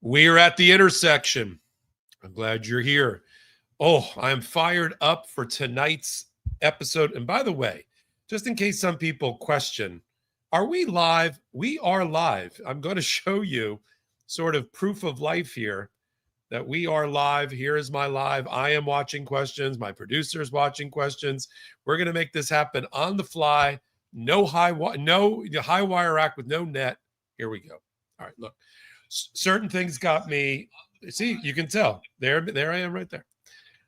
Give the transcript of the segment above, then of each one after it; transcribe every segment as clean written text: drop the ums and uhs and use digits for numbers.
We're at the intersection. I'm glad you're here. Oh, I'm fired up for tonight's episode. And by the way, just in case some people question, are we live? We are live. I'm going to show you sort of proof of life here that we are live. Here is my live. I am watching questions. My producer is watching questions. We're going to make this happen on the fly. No high wire act with no net. Here we go. All right, look. Certain things got me. See, you can tell. There I am right there.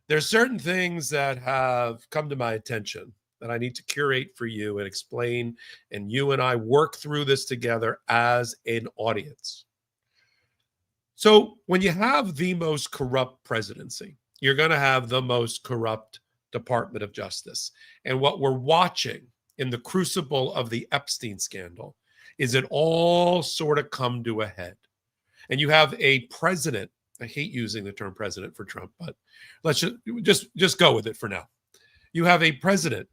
There's certain things that have come to my attention that I need to curate for you and explain, and you and I work through this together as an audience. So when you have the most corrupt presidency, you're going to have the most corrupt Department of Justice. And what we're watching in the crucible of the Epstein scandal is it all sort of come to a head. And you have a president. I hate using the term president for Trump, but let's just go with it for now. You have a president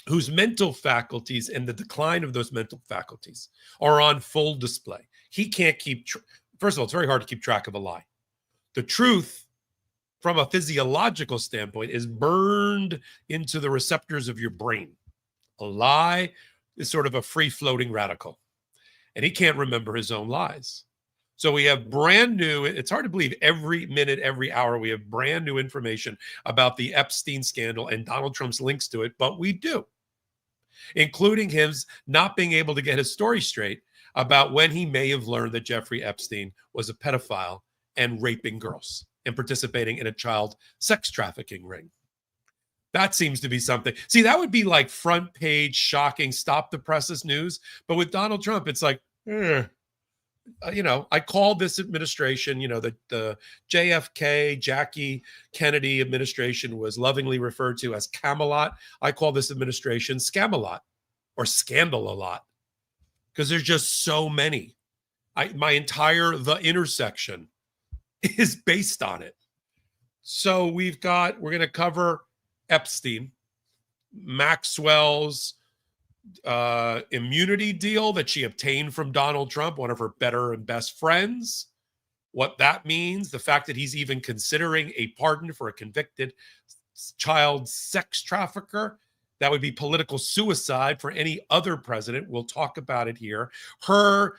whose mental faculties and the decline of those mental faculties are on full display. He can't keep, first of all, it's very hard to keep track of a lie. The truth, from a physiological standpoint, is burned into the receptors of your brain. A lie is sort of a free-floating radical, and he can't remember his own lies. So we have brand new, it's hard to believe, every minute, every hour, we have brand new information about the Epstein scandal and Donald Trump's links to it, but we do, including him not being able to get his story straight about when he may have learned that Jeffrey Epstein was a pedophile and raping girls and participating in a child sex trafficking ring. That seems to be something. See, that would be like front page, shocking, stop the presses news. But with Donald Trump, it's like, I call this administration, the JFK, Jackie Kennedy administration was lovingly referred to as Camelot. I call this administration Scamalot or Scandal-a-lot because there's just so many. My entire The Intersection is based on it. So we're going to cover Epstein, Maxwell's immunity deal that she obtained from Donald Trump, one of her better and best friends, what that means, the fact that he's even considering a pardon for a convicted child sex trafficker. That would be political suicide for any other president. We'll talk about it here. Her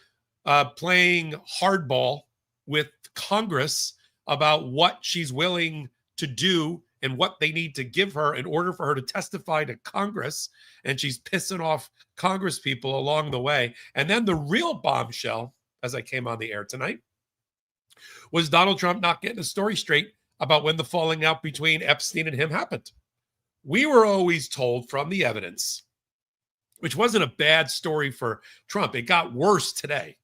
playing hardball with Congress about what she's willing to do and what they need to give her in order for her to testify to Congress. And she's pissing off Congress people along the way. And then the real bombshell, as I came on the air tonight, was Donald Trump not getting a story straight about when the falling out between Epstein and him happened. We were always told from the evidence, which wasn't a bad story for Trump. It got worse today.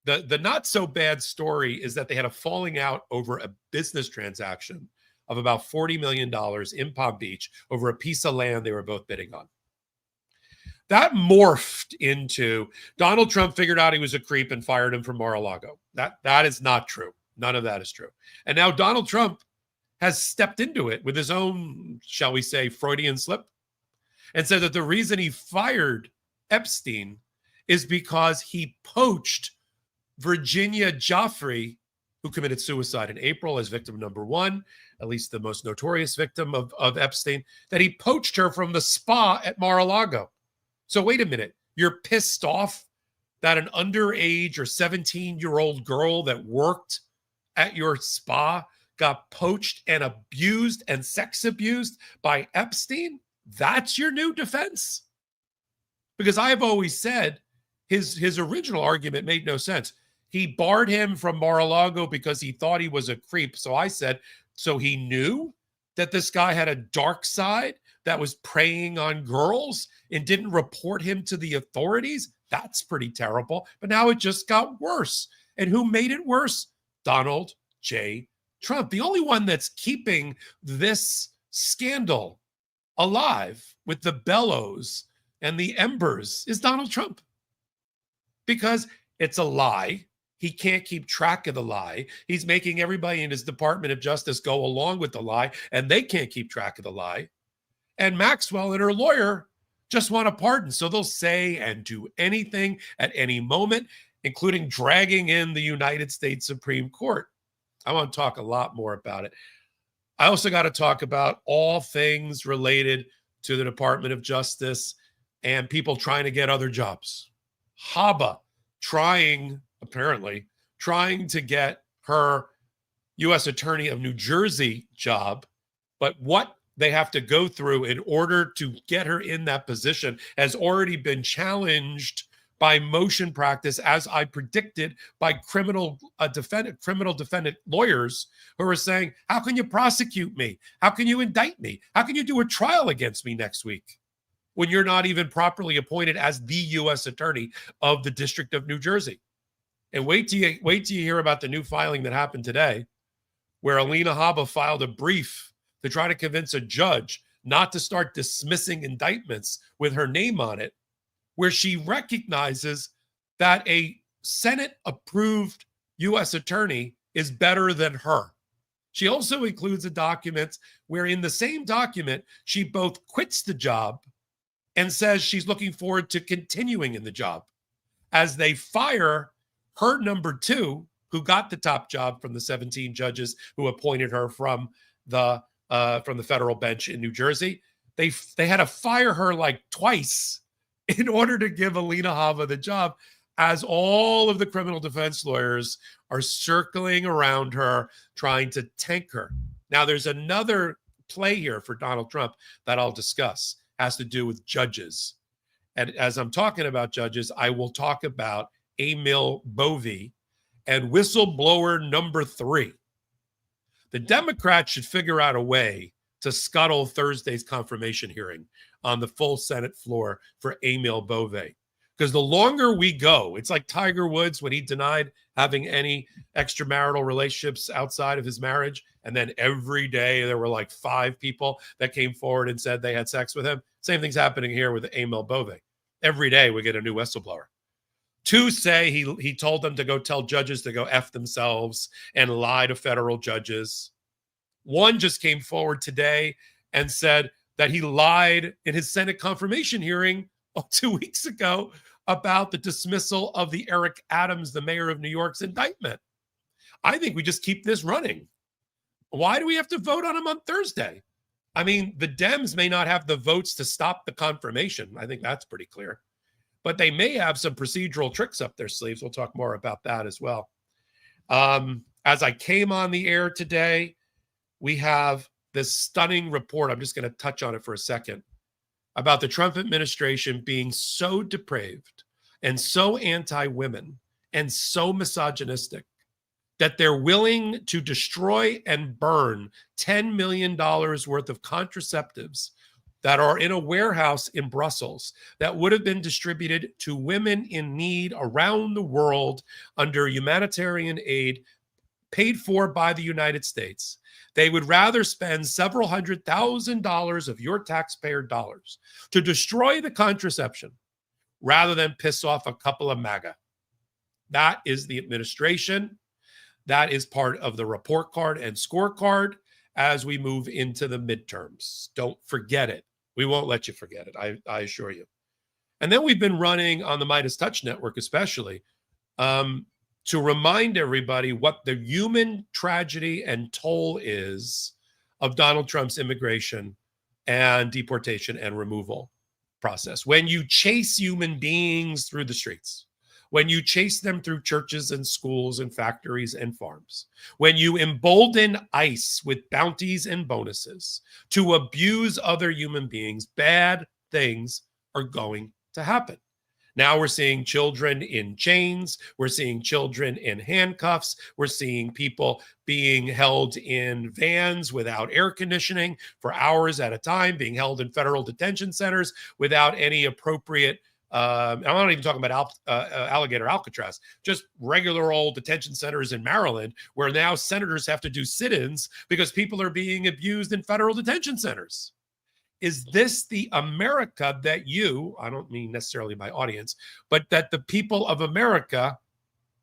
The not so bad story is that they had a falling out over a business transaction of about $40 million in Palm Beach over a piece of land they were both bidding on. That morphed into Donald Trump figured out he was a creep and fired him from Mar-a-Lago. That is not true. None of that is true. And now Donald Trump has stepped into it with his own, shall we say, Freudian slip and said that the reason he fired Epstein is because he poached Virginia Giuffre, who committed suicide in April as victim number one, at least the most notorious victim of Epstein, that he poached her from the spa at Mar-a-Lago. So wait a minute, you're pissed off that an underage or 17-year-old girl that worked at your spa got poached and abused and sex abused by Epstein? That's your new defense? Because I've always said his original argument made no sense. He barred him from Mar-a-Lago because he thought he was a creep. So I said, so he knew that this guy had a dark side that was preying on girls and didn't report him to the authorities? That's pretty terrible. But now it just got worse. And who made it worse? Donald J. Trump. The only one that's keeping this scandal alive with the bellows and the embers is Donald Trump. Because it's a lie. He can't keep track of the lie. He's making everybody in his Department of Justice go along with the lie, and they can't keep track of the lie. And Maxwell and her lawyer just want a pardon. So they'll say and do anything at any moment. including dragging in the United States Supreme Court. I want to talk a lot more about it. I also got to talk about all things related to the Department of Justice and people trying to get other jobs. Habba apparently trying to get her U.S. Attorney of New Jersey job, but what they have to go through in order to get her in that position has already been challenged by motion practice, as I predicted, by criminal defendant lawyers who are saying, how can you prosecute me? How can you indict me? How can you do a trial against me next week when you're not even properly appointed as the U.S. Attorney of the District of New Jersey? And wait till you hear about the new filing that happened today, where Alina Haba filed a brief to try to convince a judge not to start dismissing indictments with her name on it, where she recognizes that a Senate-approved U.S. attorney is better than her. She also includes a document where in the same document, she both quits the job and says she's looking forward to continuing in the job as they fire her number two, who got the top job from the 17 judges who appointed her from the federal bench in New Jersey. They had to fire her like twice in order to give Alina Haba the job, as all of the criminal defense lawyers are circling around her, trying to tank her. Now, there's another play here for Donald Trump that I'll discuss, has to do with judges. And as I'm talking about judges, I will talk about Amil Boie and whistleblower number 3. The Democrats should figure out a way to scuttle Thursday's confirmation hearing on the full Senate floor for Amil Boie. Because the longer we go, it's like Tiger Woods when he denied having any extramarital relationships outside of his marriage. And then every day there were like 5 people that came forward and said they had sex with him. Same thing's happening here with Amil Boie. Every day we get a new whistleblower. 2 say he told them to go tell judges to go F themselves and lie to federal judges. 1 just came forward today and said that he lied in his Senate confirmation hearing 2 weeks ago about the dismissal of the Eric Adams, the mayor of New York's indictment. I think we just keep this running. Why do we have to vote on him on Thursday? I mean, the Dems may not have the votes to stop the confirmation. I think that's pretty clear. But they may have some procedural tricks up their sleeves. We'll talk more about that as well. As I came on the air today, we have this stunning report. I'm just going to touch on it for a second, about the Trump administration being so depraved and so anti-women and so misogynistic that they're willing to destroy and burn $10 million worth of contraceptives that are in a warehouse in Brussels that would have been distributed to women in need around the world under humanitarian aid paid for by the United States. They would rather spend several $100,000 of your taxpayer dollars to destroy the contraception rather than piss off a couple of MAGA. That is the administration. That is part of the report card and scorecard as we move into the midterms. Don't forget it. We won't let you forget it, I assure you. And then we've been running on the Midas Touch Network especially to remind everybody what the human tragedy and toll is of Donald Trump's immigration and deportation and removal process. When you chase human beings through the streets, when you chase them through churches and schools and factories and farms, when you embolden ICE with bounties and bonuses to abuse other human beings, bad things are going to happen. Now we're seeing children in chains. We're seeing children in handcuffs. We're seeing people being held in vans without air conditioning for hours at a time, being held in federal detention centers without any appropriate I'm not even talking about Alligator Alcatraz, just regular old detention centers in Maryland where now senators have to do sit-ins because people are being abused in federal detention centers. Is this the America that you, I don't mean necessarily my audience, but that the people of America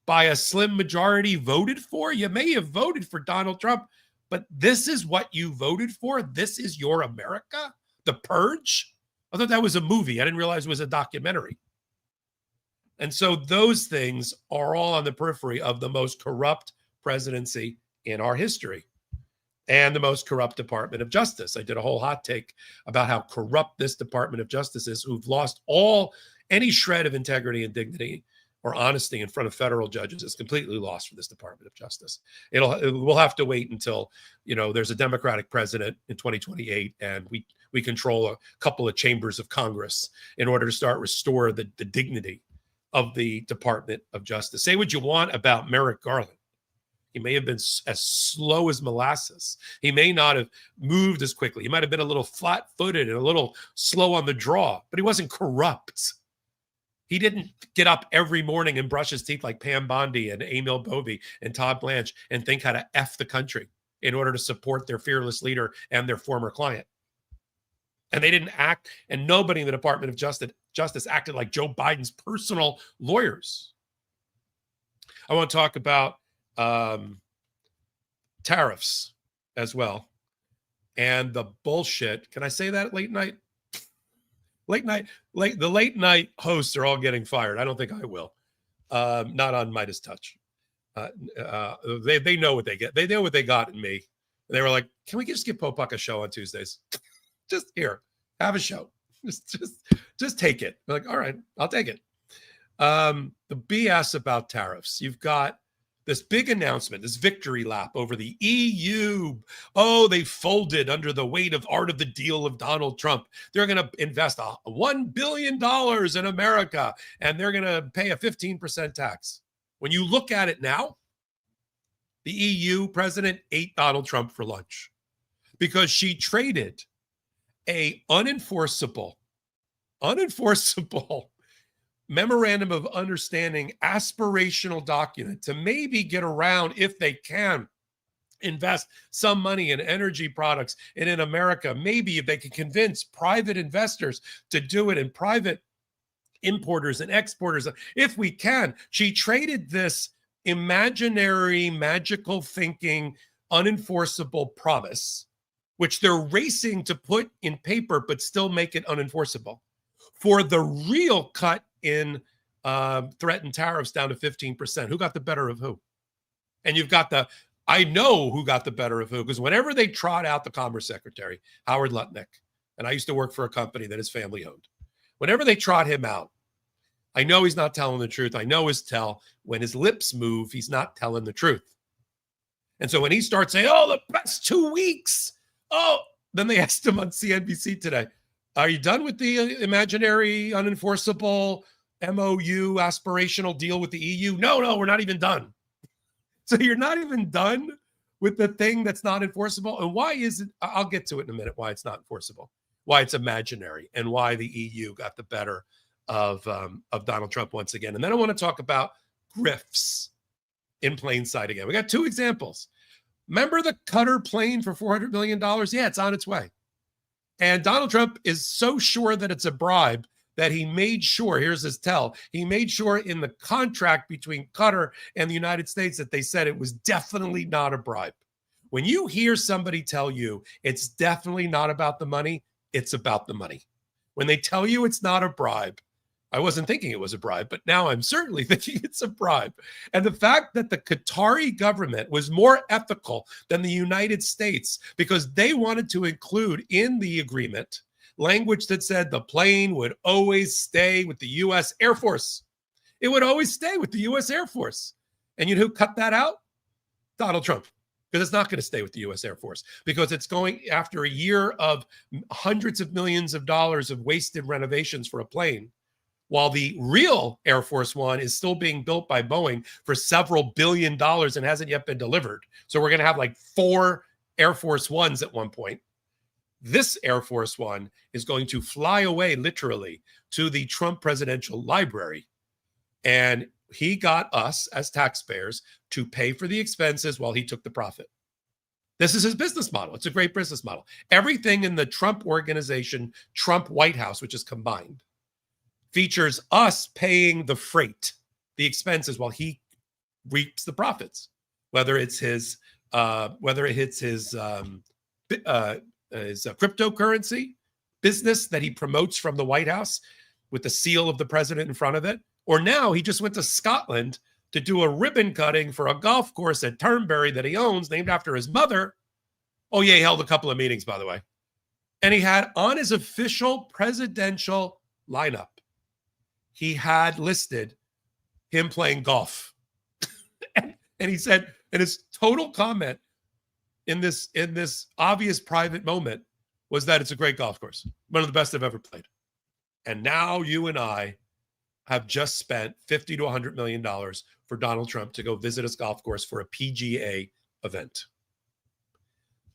by a slim majority voted for? You may have voted for Donald Trump, but this is what you voted for? This is your America? The Purge? I thought that was a movie. I didn't realize it was a documentary. And so those things are all on the periphery of the most corrupt presidency in our history and the most corrupt Department of Justice. I did a whole hot take about how corrupt this Department of Justice is, who've lost any shred of integrity and dignity or honesty in front of federal judges is completely lost for this Department of Justice. We'll have to wait until, there's a Democratic president in 2028 and we control a couple of chambers of Congress in order to restore the dignity of the Department of Justice. Say what you want about Merrick Garland. He may have been as slow as molasses. He may not have moved as quickly. He might have been a little flat-footed and a little slow on the draw, but he wasn't corrupt. He didn't get up every morning and brush his teeth like Pam Bondi and Amil Boie and Todd Blanch and think how to F the country in order to support their fearless leader and their former client. And they didn't act, and nobody in the Department of Justice acted like Joe Biden's personal lawyers. I want to talk about tariffs as and the bullshit. Can I say that late night? The late night hosts are all getting fired. I don't think I will. Not on Midas Touch. They know what they get. They know what they got in me. They were like, "Can we just give Popok a show on Tuesdays? Just here, have a show. Just take it." They're like, "All right, I'll take it." The BS about tariffs. You've got this big announcement, this victory lap over the EU. Oh, they folded under the weight of art of the deal of Donald Trump. They're going to invest $1 billion in America, and they're going to pay a 15% tax. When you look at it now, the EU president ate Donald Trump for lunch because she traded a unenforceable memorandum of understanding aspirational document to maybe get around, if they can, invest some money in energy products and in America. Maybe if they can convince private investors to do it and private importers and exporters. If we can, she traded this imaginary, magical thinking, unenforceable promise, which they're racing to put in paper but still make it unenforceable, for the real cut in threatened tariffs down to 15%. Who got the better of who? And you've got I know who got the better of who, because whenever they trot out the Commerce Secretary, Howard Lutnick, and I used to work for a company that his family owned, whenever they trot him out, I know he's not telling the truth. I know when his lips move, he's not telling the truth. And so when he starts saying, "Oh, the past 2 weeks," then they asked him on CNBC today, "Are you done with the imaginary, unenforceable MOU aspirational deal with the EU?" No, we're not even done. So you're not even done with the thing that's not enforceable. And why is it? I'll get to it in a minute, why it's not enforceable, why it's imaginary, and why the EU got the better of Donald Trump once again. And then I want to talk about grifts in plain sight again. We got 2 examples. Remember the Qatar plane for $400 million? Yeah, it's on its way. And Donald Trump is so sure that it's a bribe that he made sure, here's his tell, he made sure in the contract between Qatar and the United States that they said it was definitely not a bribe. When you hear somebody tell you it's definitely not about the money, it's about the money. When they tell you it's not a bribe, I wasn't thinking it was a bribe, but now I'm certainly thinking it's a bribe. And the fact that the Qatari government was more ethical than the United States because they wanted to include in the agreement language that said the plane would always stay with the U.S. Air Force. It would always stay with the U.S. Air Force. And you know who cut that out? Donald Trump. Because it's not going to stay with the U.S. Air Force, because it's going after a year of hundreds of millions of dollars of wasted renovations for a plane, while the real Air Force One is still being built by Boeing for several $billion and hasn't yet been delivered. So we're going to have like 4 Air Force Ones at one point. This Air Force One is going to fly away literally to the Trump Presidential Library. And he got us as taxpayers to pay for the expenses while he took the profit. This is his business model. It's a great business model. Everything in the Trump organization, Trump White House, which is combined, features us paying the freight, the expenses, while he reaps the profits. Whether it's his cryptocurrency business that he promotes from the White House with the seal of the president in front of it, Or now he just went to Scotland to do a ribbon cutting for a golf course at Turnberry that he owns, named after his mother. Oh, yeah, he held a couple of meetings, by the way. And he had on his official presidential lineup, he had listed him playing golf. and he said, and his total comment in this obvious private moment was that it's a great golf course, one of the best I've ever played. And now you and I have just spent $50 to $100 million for Donald Trump to go visit his golf course for a PGA event.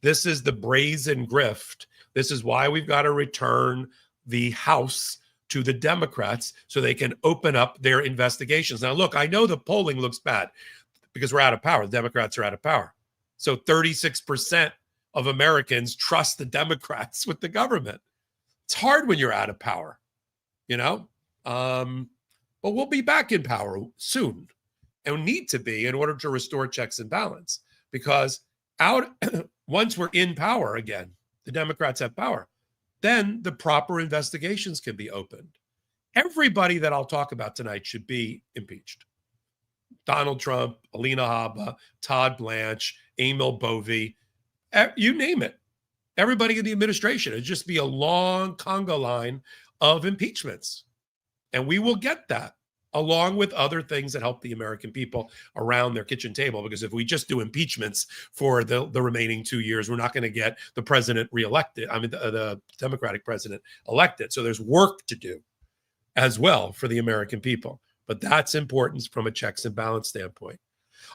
This is the brazen grift. This is why we've got to return the House to the Democrats so they can open up their investigations. Now, look, I know the polling looks bad because we're out of power. The Democrats are out of power. So 36% of Americans trust the Democrats with the government. It's hard when you're out of power, you know? But we'll be back in power soon, and need to be in order to restore checks and balance, because once we're in power again, the Democrats have power, then the proper investigations can be opened. Everybody that I'll talk about tonight should be impeached. Donald Trump, Alina Haba, Todd Blanch, Amil Boie, you name it. Everybody in the administration. It'd just be a long Congo line of impeachments. And we will get that, along with other things that help the American people around their kitchen table. Because if we just do impeachments for the remaining 2 years, we're not going to get the president reelected. I mean, the Democratic president elected. So there's work to do as well for the American people. But that's important from a checks and balance standpoint.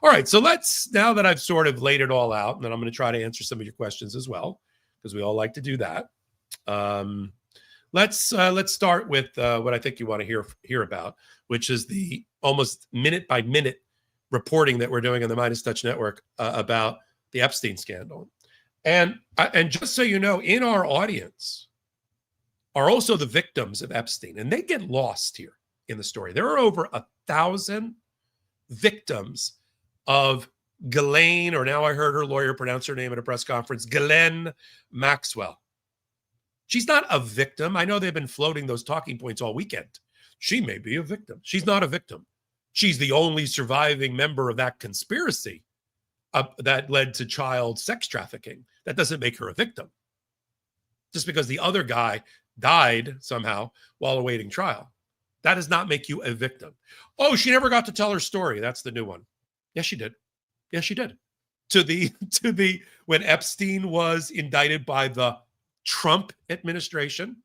All right, so now that I've sort of laid it all out, and then I'm going to try to answer some of your questions as well, because we all like to do that. Let's start with what I think you want to hear about, which is the almost minute by minute reporting that we're doing on the Midas Touch Network about the Epstein scandal. And just so you know, in our audience are also the victims of Epstein, and they get lost here in the story. There are over 1,000 victims of Ghislaine, or now I heard her lawyer pronounce her name at a press conference, Ghislaine Maxwell. She's not a victim. I know they've been floating those talking points all weekend. She may be a victim. She's not a victim. She's the only surviving member of that conspiracy that led to child sex trafficking. That doesn't make her a victim. Just because the other guy died somehow while awaiting trial, that does not make you a victim. Oh, she never got to tell her story. That's the new one. Yes, she did. Yes, she did. When Epstein was indicted by the Trump administration,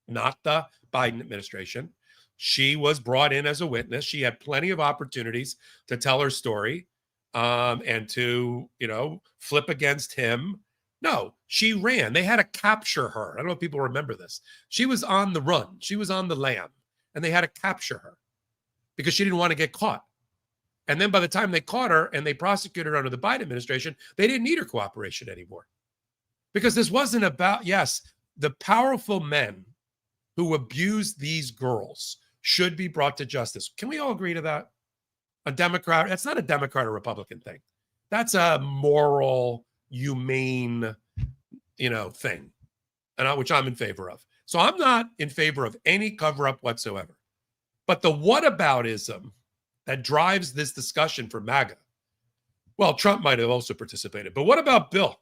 not the Biden administration, she was brought in as a witness. She had plenty of opportunities to tell her story and to, flip against him. No, she ran. They had to capture her. I don't know if people remember this. She was on the run. She was on the lam, and they had to capture her because she didn't want to get caught. And then by the time they caught her and they prosecuted her under the Biden administration, they didn't need her cooperation anymore. Because this wasn't about, yes, the powerful men who abused these girls should be brought to justice. Can we all agree to that? A Democrat, that's not a Democrat or Republican thing. That's a moral, humane, thing, and which I'm in favor of. So I'm not in favor of any cover-up whatsoever. But the whataboutism that drives this discussion for MAGA, well, Trump might have also participated, but what about Bill?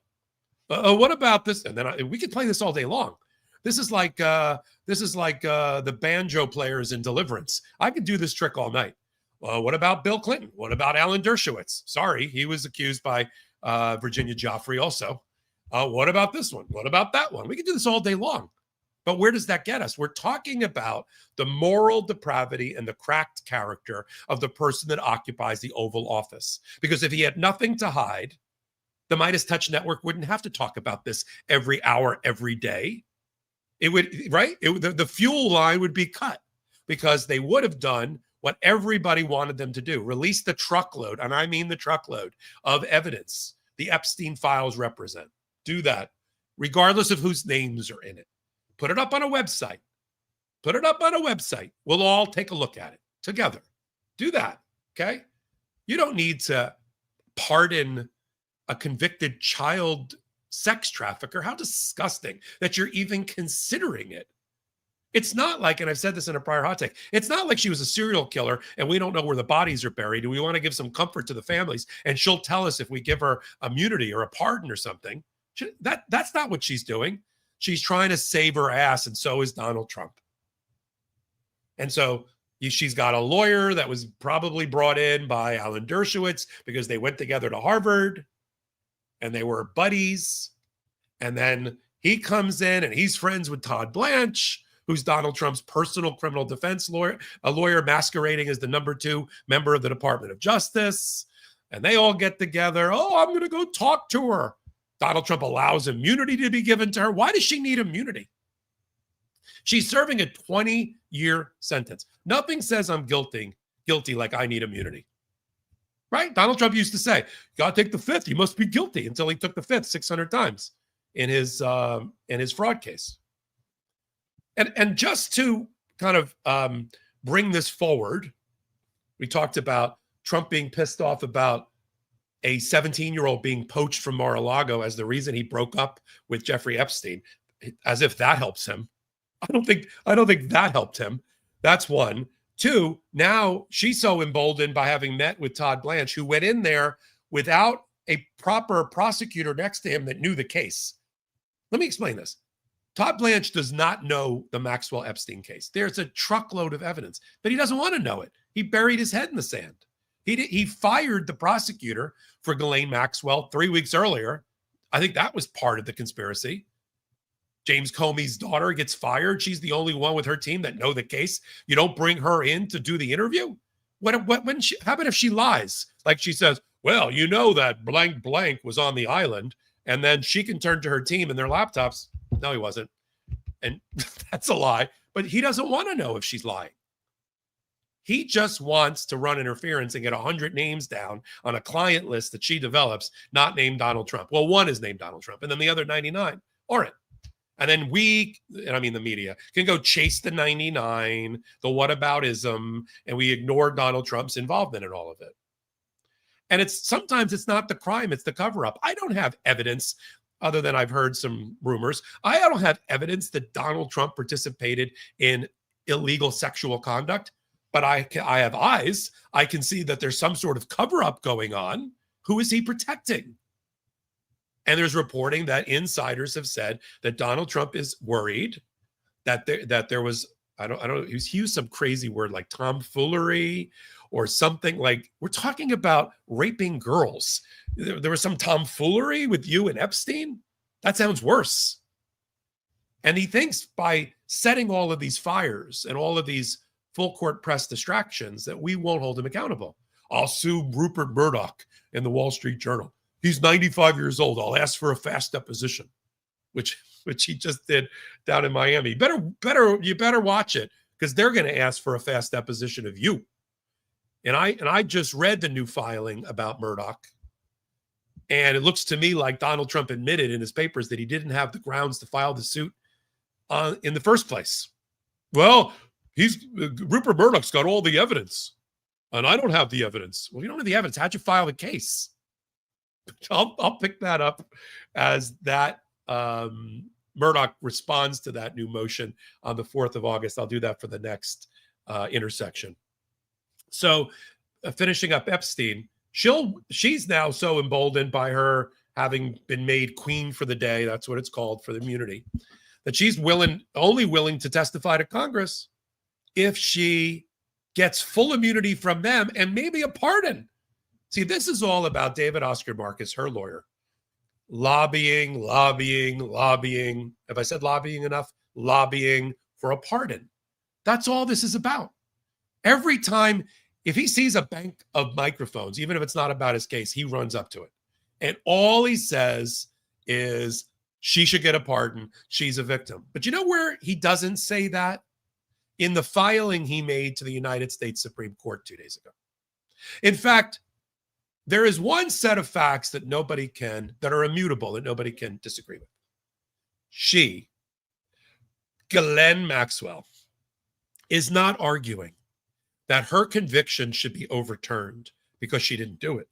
What about this? And then we could play this all day long. This is like the banjo players in Deliverance. I could do this trick all night. What about Bill Clinton? What about Alan Dershowitz? Sorry, he was accused by Virginia Joffrey also. What about this one? What about that one? We could do this all day long. But where does that get us? We're talking about the moral depravity and the cracked character of the person that occupies the Oval Office. Because if he had nothing to hide, the Midas Touch Network wouldn't have to talk about this every hour, every day. It would, right? The fuel line would be cut because they would have done what everybody wanted them to do. Release the truckload, and I mean the truckload of evidence the Epstein files represent. Do that, regardless of whose names are in it. Put it up on a website. Put it up on a website. We'll all take a look at it together. Do that, okay? You don't need to pardon a convicted child sex trafficker. How disgusting that you're even considering it. It's not like, and I've said this in a prior hot take, it's not like she was a serial killer and we don't know where the bodies are buried. And we want to give some comfort to the families. And she'll tell us if we give her immunity or a pardon or something. That's not what she's doing. She's trying to save her ass, and so is Donald Trump. And so she's got a lawyer that was probably brought in by Alan Dershowitz because they went together to Harvard and they were buddies. And then he comes in and he's friends with Todd Blanch, who's Donald Trump's personal criminal defense lawyer, a lawyer masquerading as the number 2 member of the Department of Justice. And they all get together. Oh, I'm going to go talk to her. Donald Trump allows immunity to be given to her. Why does she need immunity? She's serving a 20-year sentence. Nothing says I'm guilty like I need immunity. Right? Donald Trump used to say, you got to take the 5th. You must be guilty, until he took the 5th 600 times in his fraud case. And just to kind of bring this forward, we talked about Trump being pissed off about a 17-year-old being poached from Mar-a-Lago as the reason he broke up with Jeffrey Epstein, as if that helps him. I don't think that helped him. That's one. 2, now she's so emboldened by having met with Todd Blanch, who went in there without a proper prosecutor next to him that knew the case. Let me explain this. Todd Blanch does not know the Maxwell Epstein case. There's a truckload of evidence, but he doesn't want to know it. He buried his head in the sand. He fired the prosecutor for Ghislaine Maxwell 3 weeks earlier. I think that was part of the conspiracy. James Comey's daughter gets fired. She's the only one with her team that know the case. You don't bring her in to do the interview? How about if she lies? Like she says, well, you know that blank blank was on the island, and then she can turn to her team and their laptops. No, he wasn't. And that's a lie. But he doesn't want to know if she's lying. He just wants to run interference and get 100 names down on a client list that she develops, not named Donald Trump. Well, one is named Donald Trump, and then the other 99 aren't. And then the media, can go chase the 99, the whataboutism, and we ignore Donald Trump's involvement in all of it. And sometimes it's not the crime, it's the cover-up. I don't have evidence, other than I've heard some rumors. I don't have evidence that Donald Trump participated in illegal sexual conduct, but I have eyes. I can see that there's some sort of cover-up going on. Who is he protecting? And there's reporting that insiders have said that Donald Trump is worried that there was, I don't know, he used some crazy word like tomfoolery or something. Like, we're talking about raping girls. There was some tomfoolery with you and Epstein? That sounds worse. And he thinks by setting all of these fires and all of these full court press distractions that we won't hold him accountable. I'll sue Rupert Murdoch in the Wall Street Journal. He's 95 years old. I'll ask for a fast deposition, which he just did down in Miami. You better watch it, because they're going to ask for a fast deposition of you. And I just read the new filing about Murdoch, and it looks to me like Donald Trump admitted in his papers that he didn't have the grounds to file the suit in the first place. Well, Rupert Murdoch's got all the evidence, and I don't have the evidence. Well, you don't have the evidence. How'd you file the case? I'll pick that up as that Murdoch responds to that new motion on the 4th of August. I'll do that for the next intersection. So finishing up Epstein, she's now so emboldened by her having been made queen for the day, that's what it's called, for the immunity, that she's only willing to testify to Congress if she gets full immunity from them and maybe a pardon. See, this is all about David Oscar Marcus, her lawyer. Lobbying. Have I said lobbying enough? Lobbying for a pardon. That's all this is about. Every time, if he sees a bank of microphones, even if it's not about his case, he runs up to it. And all he says is, she should get a pardon. She's a victim. But you know where he doesn't say that? In the filing he made to the United States Supreme Court 2 days ago. In fact, there is one set of facts that are immutable, that nobody can disagree with. Ghislaine Maxwell, is not arguing that her conviction should be overturned because she didn't do it.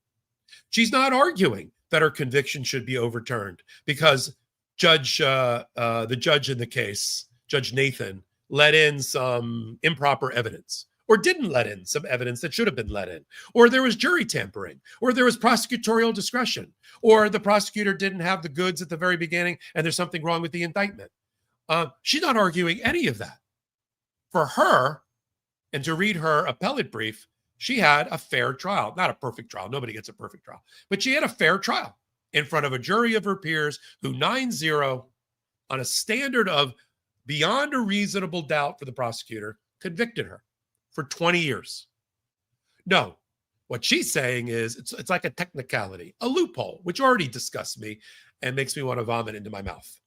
She's not arguing that her conviction should be overturned because the judge in the case, Judge Nathan, let in some improper evidence, or didn't let in some evidence that should have been let in, or there was jury tampering, or there was prosecutorial discretion, or the prosecutor didn't have the goods at the very beginning and there's something wrong with the indictment. She's not arguing any of that. For her, and to read her appellate brief, she had a fair trial. Not a perfect trial. Nobody gets a perfect trial. But she had a fair trial in front of a jury of her peers who 9-0 on a standard of beyond a reasonable doubt for the prosecutor convicted her for 20 years. No, what she's saying is it's like a technicality, a loophole, which already disgusts me and makes me want to vomit into my mouth.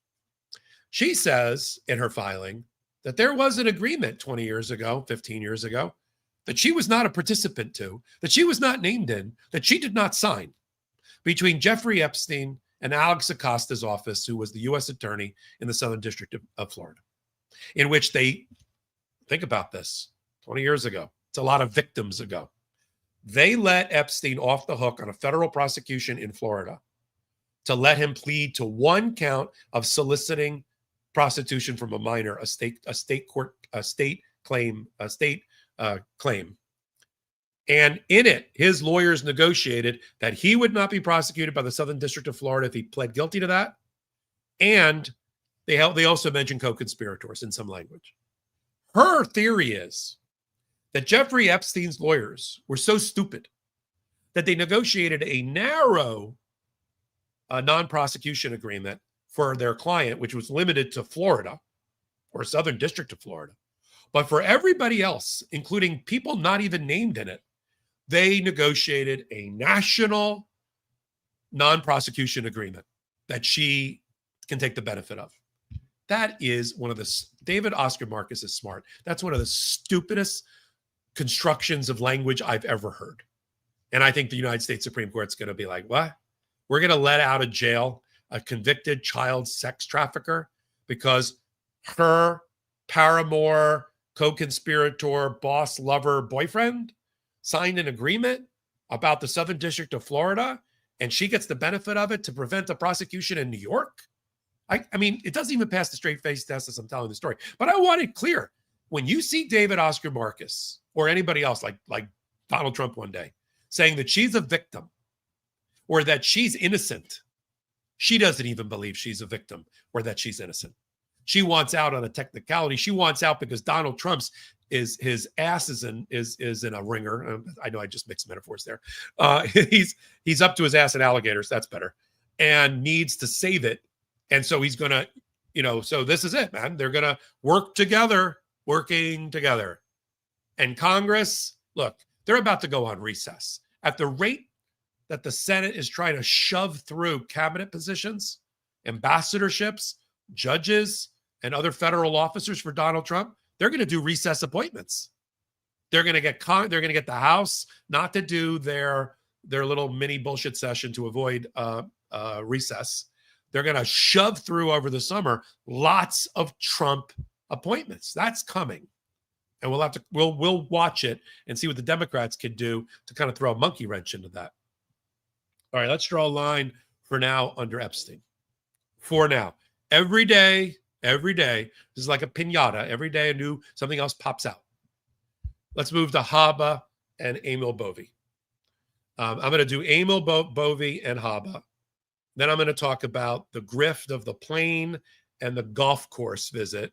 She says in her filing that there was an agreement 20 years ago, 15 years ago, that she was not a participant to, that she was not named in, that she did not sign, between Jeffrey Epstein and Alex Acosta's office, who was the U.S. attorney in the Southern District of Florida, in which they, think about this, 20 years ago, it's a lot of victims ago, they let Epstein off the hook on a federal prosecution in Florida to let him plead to one count of soliciting prostitution from a minor, a state claim. And in it, his lawyers negotiated that he would not be prosecuted by the Southern District of Florida if he pled guilty to that. And they also mentioned co-conspirators in some language. Her theory is that Jeffrey Epstein's lawyers were so stupid that they negotiated a narrow non-prosecution agreement for their client, which was limited to Florida or Southern District of Florida. But for everybody else, including people not even named in it, they negotiated a national non-prosecution agreement that she can take the benefit of. That is one of the, David Oscar Marcus is smart. That's one of the stupidest constructions of language I've ever heard. And I think the United States Supreme Court's going to be like, what? We're going to let out of jail a convicted child sex trafficker because her paramour, co-conspirator, boss, lover, boyfriend signed an agreement about the Southern District of Florida, and she gets the benefit of it to prevent a prosecution in New York? I mean, it doesn't even pass the straight face test as I'm telling the story. But I want it clear. When you see David Oscar Marcus or anybody else like Donald Trump one day saying that she's a victim or that she's innocent, she doesn't even believe she's a victim or that she's innocent. She wants out on a technicality. She wants out because Donald Trump's his ass is in a ringer. I know I just mixed metaphors there. He's up to his ass in alligators. That's better, and needs to save it. And so he's gonna, so this is it, man. They're gonna working together. And Congress, look, they're about to go on recess at the rate that the Senate is trying to shove through cabinet positions, ambassadorships, judges, and other federal officers for Donald Trump. They're going to do recess appointments. They're going to get the House not to do their little mini bullshit session to avoid recess. They're going to shove through over the summer lots of Trump appointments. That's coming, and we'll watch it and see what the Democrats can do to kind of throw a monkey wrench into that. All right, let's draw a line for now under Epstein. For now, every day, this is like a piñata. Every day, something else pops out. Let's move to Habba and Amil Boie. I'm going to do Amil Boie and Habba. Then I'm going to talk about the grift of the plane and the golf course visit.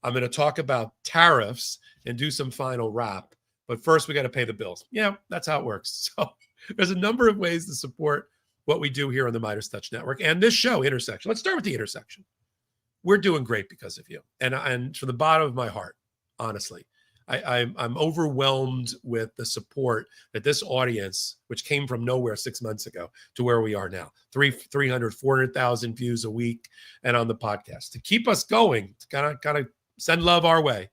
I'm going to talk about tariffs and do some final wrap. But first, we got to pay the bills. Yeah, that's how it works. So there's a number of ways to support what we do here on the Midas Touch Network and this show, Intersection. Let's start with the Intersection. We're doing great because of you. And from the bottom of my heart, honestly, I'm overwhelmed with the support that this audience, which came from nowhere 6 months ago to where we are now, 400,000 views a week and on the podcast. To keep us going, to kind of send love our way,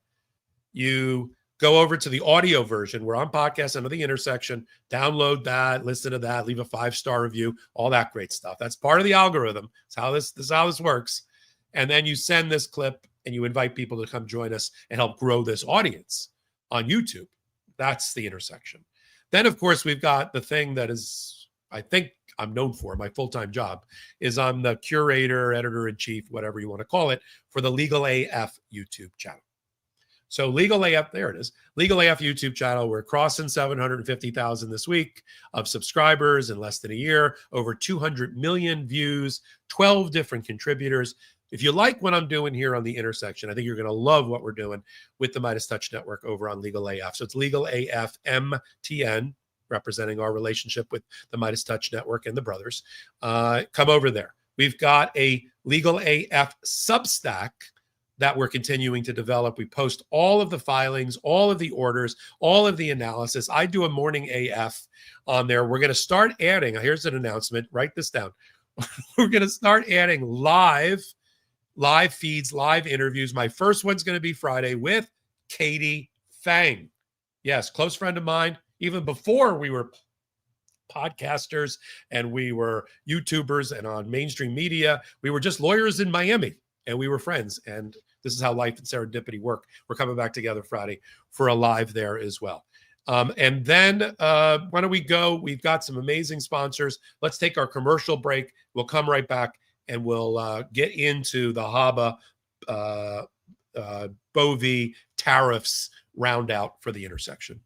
you go over to the audio version. We're on podcast under the Intersection. Download that, listen to that, leave a 5-star review, all that great stuff. That's part of the algorithm. It's how this works. And then you send this clip and you invite people to come join us and help grow this audience on YouTube. That's the Intersection. Then, of course, we've got the thing that is, I think I'm known for, my full-time job, is I'm the curator, editor-in-chief, whatever you want to call it, for the Legal AF YouTube channel. So Legal AF, there it is. Legal AF YouTube channel. We're crossing 750,000 this week of subscribers in less than a year, over 200 million views, 12 different contributors. If you like what I'm doing here on The Intersection, I think you're going to love what we're doing with the Midas Touch Network over on Legal AF. So it's Legal AF MTN, representing our relationship with the Midas Touch Network and the brothers. Come over there. We've got a Legal AF Substack that we're continuing to develop. We post all of the filings, all of the orders, all of the analysis. I do a morning AF on there. We're going to start adding, here's an announcement, write this down. We're going to start adding live feeds, live interviews. My first one's going to be Friday with Katie Fang. Yes, close friend of mine. Even before we were podcasters and we were YouTubers and on mainstream media, we were just lawyers in Miami and we were friends. And this is how life and serendipity work. We're coming back together Friday for a live there as well. And then why don't we go? We've got some amazing sponsors. Let's take our commercial break. We'll come right back and we'll get into the Habba Bove tariffs round out for The Intersection.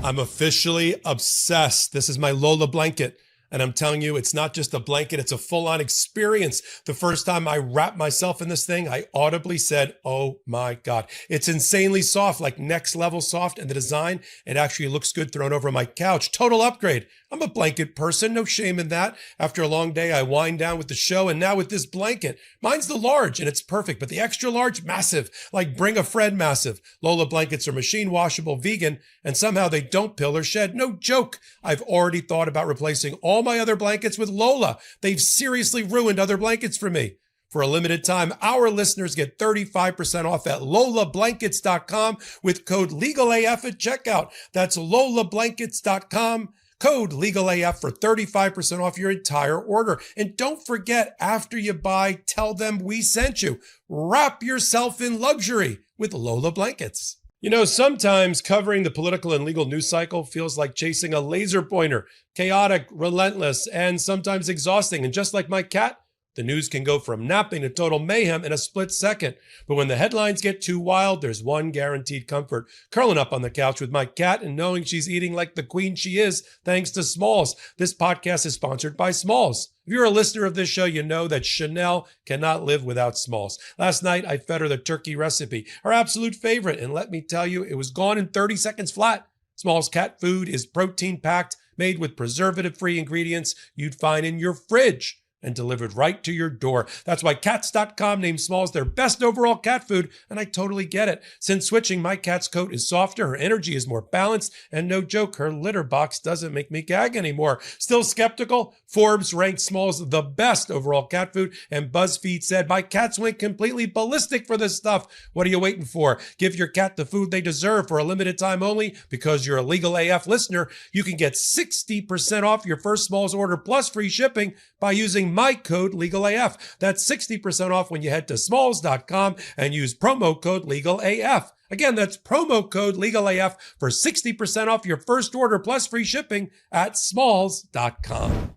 I'm officially obsessed. This is my Lola blanket. And I'm telling you, it's not just a blanket, it's a full-on experience. The first time I wrapped myself in this thing, I audibly said, oh my God. It's insanely soft, like next level soft. And the design, it actually looks good thrown over my couch. Total upgrade. I'm a blanket person, no shame in that. After a long day, I wind down with the show, and now with this blanket. Mine's the large, and it's perfect, but the extra large, massive, like bring a friend massive. Lola blankets are machine washable, vegan, and somehow they don't pill or shed. No joke. I've already thought about replacing all my other blankets with Lola. They've seriously ruined other blankets for me. For a limited time, our listeners get 35% off at lolablankets.com with code LEGALAF at checkout. That's lolablankets.com. Code LEGALAF for 35% off your entire order. And don't forget, after you buy, tell them we sent you. Wrap yourself in luxury with Lola Blankets. You know, sometimes covering the political and legal news cycle feels like chasing a laser pointer. Chaotic, relentless, and sometimes exhausting. And just like my cat, the news can go from napping to total mayhem in a split second. But when the headlines get too wild, there's one guaranteed comfort. Curling up on the couch with my cat and knowing she's eating like the queen she is, thanks to Smalls. This podcast is sponsored by Smalls. If you're a listener of this show, you know that Chanel cannot live without Smalls. Last night, I fed her the turkey recipe, her absolute favorite. And let me tell you, it was gone in 30 seconds flat. Smalls cat food is protein-packed, made with preservative-free ingredients you'd find in your fridge, and delivered right to your door. That's why Cats.com named Smalls their best overall cat food, and I totally get it. Since switching, my cat's coat is softer, her energy is more balanced, and no joke, her litter box doesn't make me gag anymore. Still skeptical? Forbes ranked Smalls the best overall cat food, and BuzzFeed said, my cats went completely ballistic for this stuff. What are you waiting for? Give your cat the food they deserve for a limited time only. Because you're a Legal AF listener, you can get 60% off your first Smalls order plus free shipping by using my code LEGALAF. That's 60% off when you head to smalls.com and use promo code LEGALAF. Again, that's promo code LEGALAF for 60% off your first order plus free shipping at smalls.com.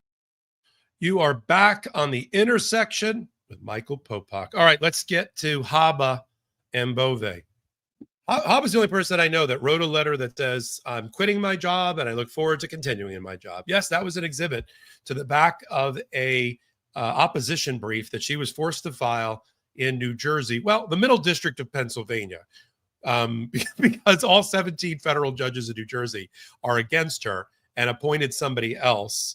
You are back on The Intersection with Michael Popok. All right, let's get to Habba and Bove. Habba's the only person that I know that wrote a letter that says, I'm quitting my job and I look forward to continuing in my job. Yes, that was an exhibit to the back of a opposition brief that she was forced to file in New Jersey. Well, the Middle District of Pennsylvania, because all 17 federal judges in New Jersey are against her and appointed somebody else,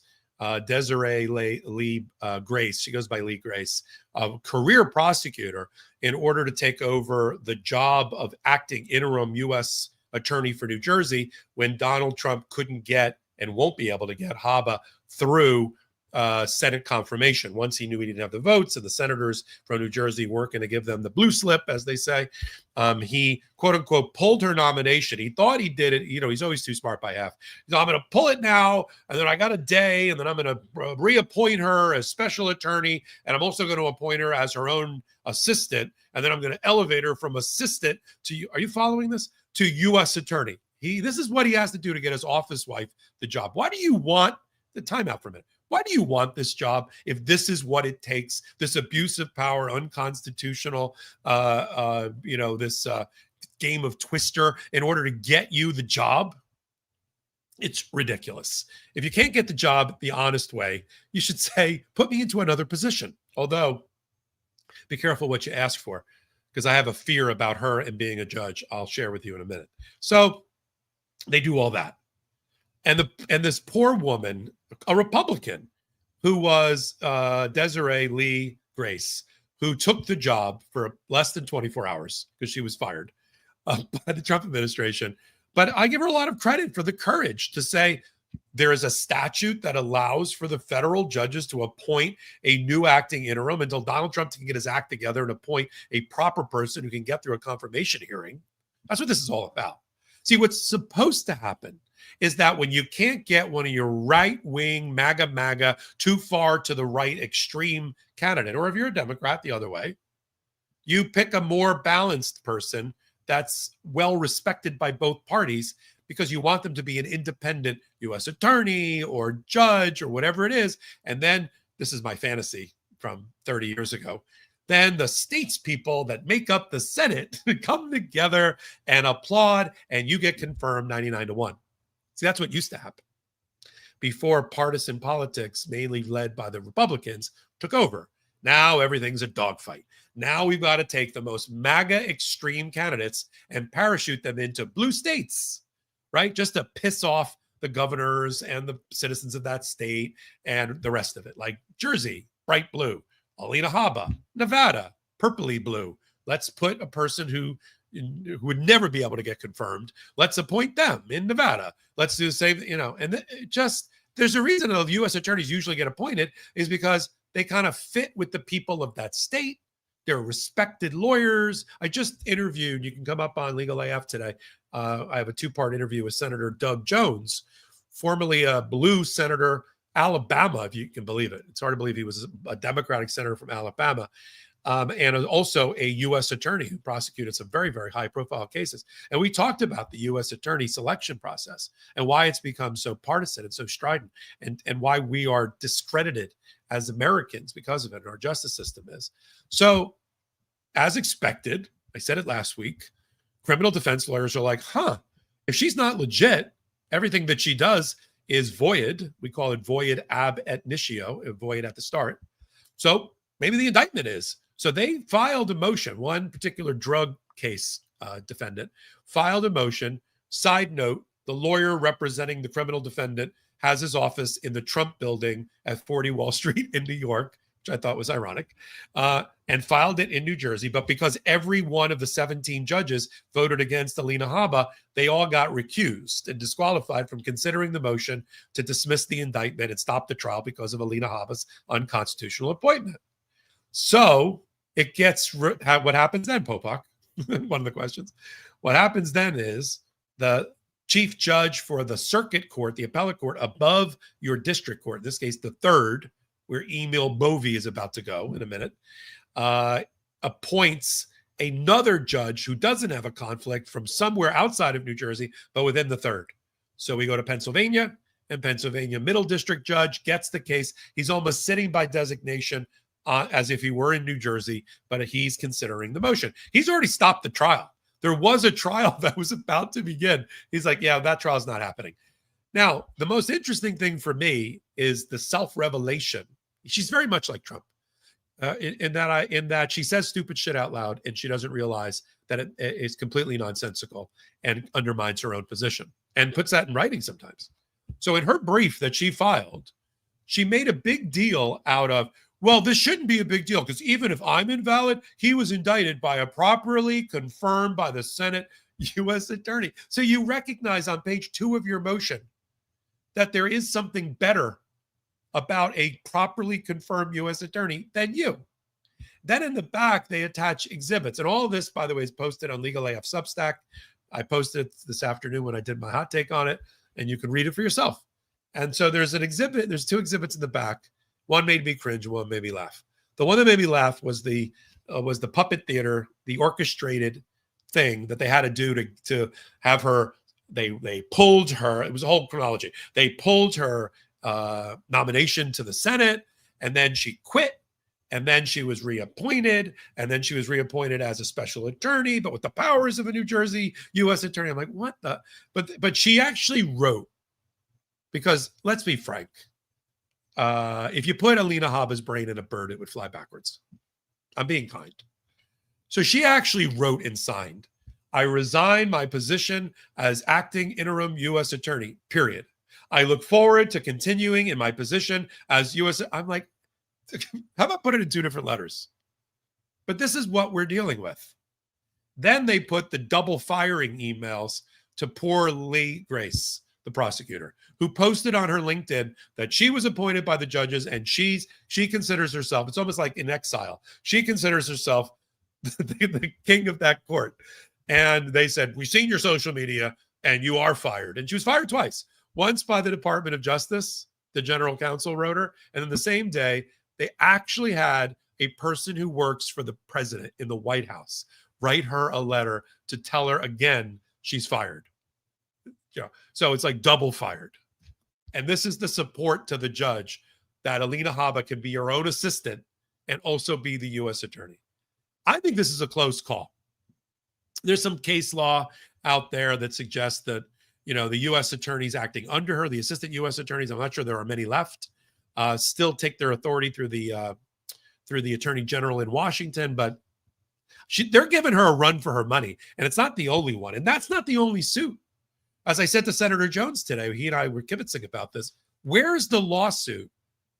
Desiree Lee Grace. She goes by Lee Grace, a career prosecutor, in order to take over the job of acting interim U.S. attorney for New Jersey when Donald Trump couldn't get and won't be able to get Habba through Senate confirmation. Once he knew he didn't have the votes and the senators from New Jersey weren't going to give them the blue slip, as they say, he, quote unquote, pulled her nomination. He thought he did it. You know, he's always too smart by half. I'm going to pull it now, and then I got a day, and then I'm going to reappoint her as special attorney, and I'm also going to appoint her as her own assistant, and then I'm going to elevate her from assistant to, are you following this? To U.S. attorney. This is what he has to do to get his office wife the job. Why do you want the time out for a minute? Why do you want this job if this is what it takes, this abuse of power, unconstitutional, this game of Twister in order to get you the job. It's ridiculous. If you can't get the job the honest way, you should say, put me into another position. Although, be careful what you ask for, because I have a fear about her and being a judge. I'll share with you in a minute. So they do all that. And this poor woman, a Republican, who was Desiree Lee Grace, who took the job for less than 24 hours because she was fired by the Trump administration. But I give her a lot of credit for the courage to say there is a statute that allows for the federal judges to appoint a new acting interim until Donald Trump can get his act together and appoint a proper person who can get through a confirmation hearing. That's what this is all about. See, what's supposed to happen is that when you can't get one of your right-wing MAGA too far to the right extreme candidate, or if you're a Democrat the other way, you pick a more balanced person that's well respected by both parties because you want them to be an independent U.S. attorney or judge or whatever it is. And then, this is my fantasy from 30 years ago, then the states people that make up the Senate come together and applaud, and you get confirmed 99-1. See, that's what used to happen before partisan politics, mainly led by the Republicans, took over. Now everything's a dogfight. Now we've got to take the most MAGA extreme candidates and parachute them into blue states, right? Just to piss off the governors and the citizens of that state and the rest of it. Like Jersey, bright blue. Alina Haba, Nevada, purpley blue. Let's put a person who would never be able to get confirmed. Let's appoint them in Nevada. Let's do the same, and there's a reason the U.S. attorneys usually get appointed is because they kind of fit with the people of that state. They're respected lawyers. I just interviewed, you can come up on Legal AF today. I have a 2-part interview with Senator Doug Jones, formerly a blue senator, Alabama, if you can believe it. It's hard to believe he was a Democratic senator from Alabama, and also a U.S. attorney who prosecuted some very, very high-profile cases. And we talked about the U.S. attorney selection process and why it's become so partisan and so strident, and why we are discredited as Americans because of it, and our justice system is. So, as expected, I said it last week, criminal defense lawyers are like, if she's not legit, everything that she does is void. We call it void ab initio, void at the start. So maybe the indictment is. So they filed a motion. One particular drug case defendant filed a motion. Side note, the lawyer representing the criminal defendant has his office in the Trump building at 40 Wall Street in New York, which I thought was ironic, and filed it in New Jersey. But because every one of the 17 judges voted against Alina Haba, they all got recused and disqualified from considering the motion to dismiss the indictment and stop the trial because of Alina Haba's unconstitutional appointment. So it gets, what happens then, Popok? One of the questions. What happens then is the chief judge for the circuit court, the appellate court above your district court, in this case, the third, where Amil Boie is about to go in a minute, appoints another judge who doesn't have a conflict from somewhere outside of New Jersey, but within the third. So we go to Pennsylvania, and Pennsylvania middle district judge gets the case. He's almost sitting by designation as if he were in New Jersey, but he's considering the motion. He's already stopped the trial. There was a trial that was about to begin. He's like, yeah, that trial's not happening. Now, the most interesting thing for me is the self-revelation. She's very much like Trump in that she says stupid shit out loud, and she doesn't realize that it is completely nonsensical and undermines her own position, and puts that in writing sometimes. So in her brief that she filed, she made a big deal out of, well, this shouldn't be a big deal because even if I'm invalid, he was indicted by a properly confirmed by the Senate U.S. attorney. So you recognize on page 2 of your motion that there is something better about a properly confirmed U.S. attorney than you. Then in the back, they attach exhibits. And all of this, by the way, is posted on Legal AF Substack. I posted it this afternoon when I did my hot take on it, and you can read it for yourself. And so there's an exhibit. There's 2 exhibits in the back. One made me cringe, one made me laugh. The one that made me laugh was the puppet theater, the orchestrated thing that they had to do to have her. They pulled her. It was a whole chronology. They pulled her nomination to the Senate, and then she quit, And then she was reappointed, and then she was reappointed as a special attorney, but with the powers of a New Jersey U.S. attorney. I'm like, what the? But she actually wrote, because let's be frank, if you put Alina Haba's brain in a bird, it would fly backwards. I'm being kind. So she actually wrote and signed, I resign my position as acting interim U.S. attorney, period. I look forward to continuing in my position as U.S. I'm like, how about put it in two different letters? But this is what we're dealing with. Then they put the double firing emails to poor Lee Grace, the prosecutor, who posted on her LinkedIn that she was appointed by the judges and she considers herself, it's almost like in exile, she considers herself the king of that court. And they said, we've seen your social media and you are fired. And she was fired twice. Once by the Department of Justice, the general counsel wrote her. And then the same day, they actually had a person who works for the president in the White House write her a letter to tell her again she's fired. Yeah. So it's like double fired. And this is the support to the judge that Alina Haba can be your own assistant and also be the U.S. attorney. I think this is a close call. There's some case law out there that suggests that, you know, the U.S. attorneys acting under her, the assistant U.S. attorneys, I'm not sure there are many left, still take their authority through the attorney general in Washington, but they're giving her a run for her money. And it's not the only one. And that's not the only suit. As I said to Senator Jones today, he and I were kibitzing about this. Where's the lawsuit?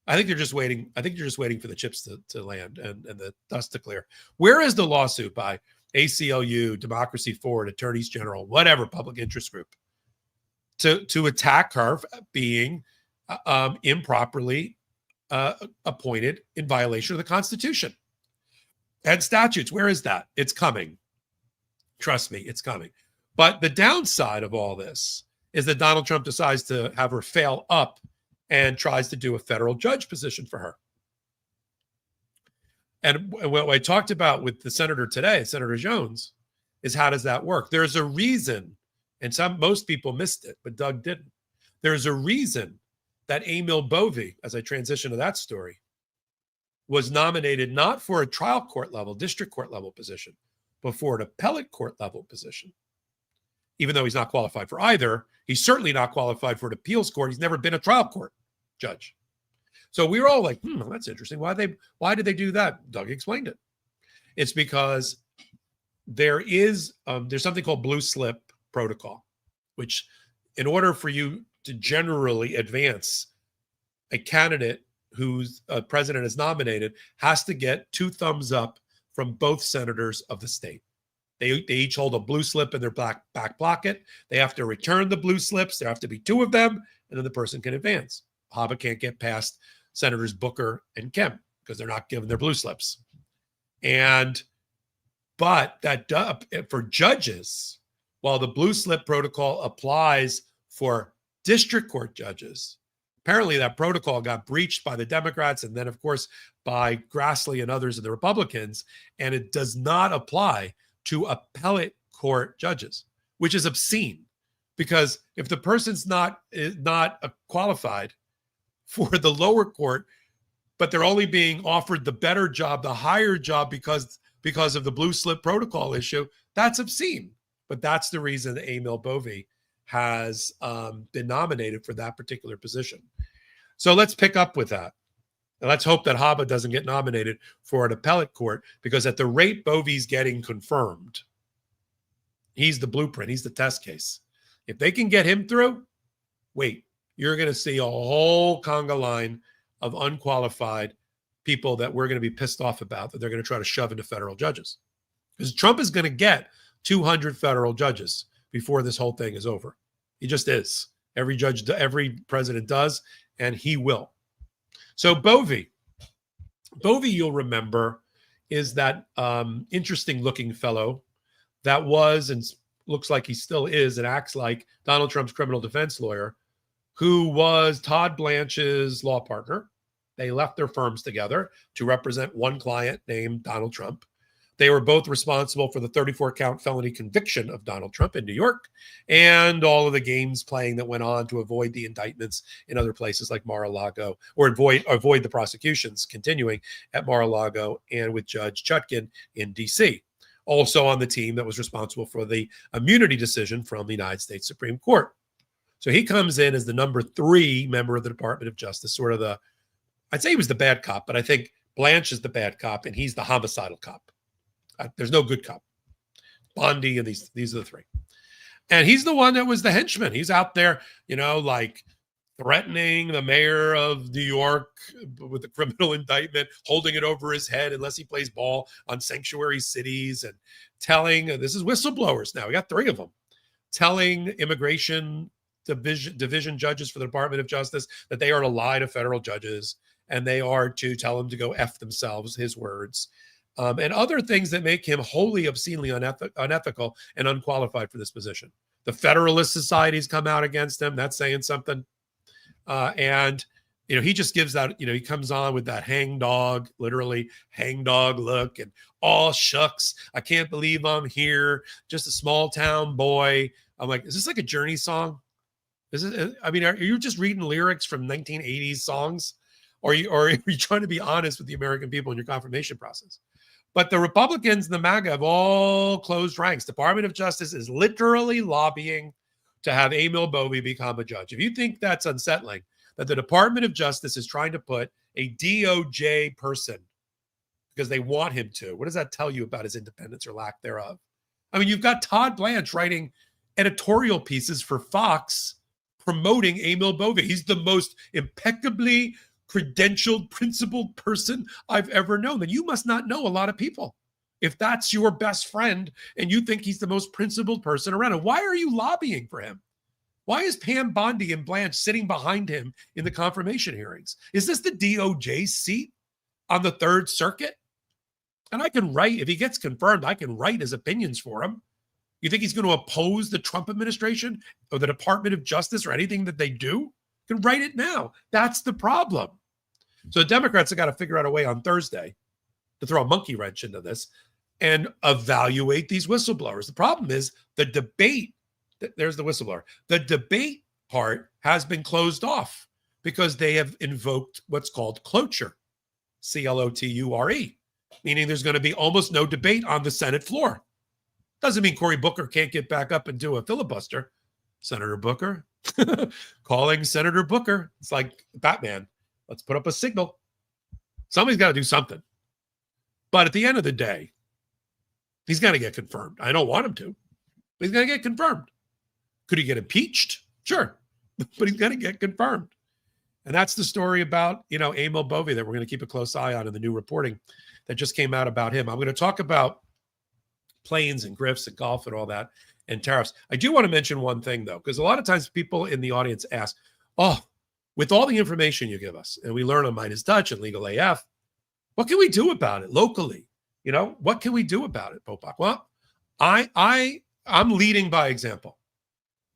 I think they're just waiting. I think you're just waiting for the chips to land and the dust to clear. Where is the lawsuit by ACLU, Democracy Forward, Attorneys General, whatever public interest group, to attack her being improperly appointed in violation of the Constitution and statutes? Where is that? It's coming. Trust me, it's coming. But the downside of all this is that Donald Trump decides to have her fail up and tries to do a federal judge position for her. And what I talked about with the senator today, Senator Jones, is how does that work? There's a reason, and most people missed it, but Doug didn't. There's a reason that Amil Boie, as I transition to that story, was nominated not for a trial court level, district court level position, but for an appellate court level position. Even though he's not qualified for either, he's certainly not qualified for an appeals court. He's never been a trial court judge. So we were all like, that's interesting. Why did they do that? Doug explained it. It's because there's something called blue slip protocol, which in order for you to generally advance, a candidate whose president is nominated has to get 2 thumbs up from both senators of the state. They each hold a blue slip in their back pocket. They have to return the blue slips. There have to be 2 of them, and then the person can advance. Habba can't get past Senators Booker and Kemp because they're not given their blue slips. But for judges, while the blue slip protocol applies for district court judges, apparently that protocol got breached by the Democrats and then, of course, by Grassley and others of the Republicans, and it does not apply to appellate court judges, which is obscene, because if the person's not qualified for the lower court, but they're only being offered the better job, the higher job because of the blue slip protocol issue, that's obscene. But that's the reason that Amil Boie has been nominated for that particular position. So let's pick up with that. And let's hope that Habba doesn't get nominated for an appellate court, because at the rate Bovie's getting confirmed, he's the blueprint. He's the test case. If they can get him through, wait, you're going to see a whole conga line of unqualified people that we're going to be pissed off about, that they're going to try to shove into federal judges. Because Trump is going to get 200 federal judges before this whole thing is over. He just is. Every president does, and he will. So Bove, you'll remember, is that interesting looking fellow that was and looks like he still is and acts like Donald Trump's criminal defense lawyer, who was Todd Blanch's law partner. They left their firms together to represent one client named Donald Trump. They were both responsible for the 34-count felony conviction of Donald Trump in New York and all of the games playing that went on to avoid the indictments in other places like Mar-a-Lago, or avoid the prosecutions continuing at Mar-a-Lago and with Judge Chutkan in D.C. Also on the team that was responsible for the immunity decision from the United States Supreme Court. So he comes in as the number 3 member of the Department of Justice, sort of I'd say he was the bad cop, but I think Blanch is the bad cop and he's the homicidal cop. There's no good cop. Bondi and these are the 3. And he's the one that was the henchman. He's out there, like threatening the mayor of New York with a criminal indictment, holding it over his head unless he plays ball on sanctuary cities, and telling, this is whistleblowers now, we got 3 of them, telling immigration division judges for the Department of Justice that they are to lie to federal judges and they are to tell them to go F themselves, his words. And other things that make him wholly obscenely unethical and unqualified for this position. The Federalist Society's come out against him. That's saying something. And he just gives that, he comes on with that hangdog, literally hangdog look, and all shucks, I can't believe I'm here. Just a small town boy. I'm like, is this like a Journey song? Are you just reading lyrics from 1980s songs? Or are you trying to be honest with the American people in your confirmation process? But the Republicans and the MAGA have all closed ranks. Department of Justice is literally lobbying to have Amil Boie become a judge. If you think that's unsettling, that the Department of Justice is trying to put a DOJ person because they want him to, what does that tell you about his independence or lack thereof? I mean, you've got Todd Blanch writing editorial pieces for Fox promoting Amil Boie. He's the most impeccably credentialed, principled person I've ever known. Then you must not know a lot of people if that's your best friend and you think he's the most principled person around. And why are you lobbying for him? Why is Pam Bondi and Blanch sitting behind him in the confirmation hearings? Is this the DOJ seat on the Third Circuit? And I can write, if he gets confirmed, I can write his opinions for him. You think he's going to oppose the Trump administration or the Department of Justice or anything that they do? You can write it now. That's the problem. So the Democrats have got to figure out a way on Thursday to throw a monkey wrench into this and evaluate these whistleblowers. The problem is the debate. There's the whistleblower. The debate part has been closed off because they have invoked what's called cloture, C-L-O-T-U-R-E, meaning there's going to be almost no debate on the Senate floor. Doesn't mean Cory Booker can't get back up and do a filibuster. Senator Booker, calling Senator Booker. It's like Batman. Let's put up a signal. Somebody's got to do something. But at the end of the day, he's going to get confirmed. I don't want him to, but he's going to get confirmed. Could he get impeached? Sure. But he's going to get confirmed. And that's the story about, Amil Boie that we're going to keep a close eye on in the new reporting that just came out about him. I'm going to talk about planes and grifts and golf and all that and tariffs. I do want to mention one thing, though, because a lot of times people in the audience ask, with all the information you give us, and we learn on Mine is Dutch and Legal AF, what can we do about it locally? What can we do about it, Popok? Well, I'm leading by example.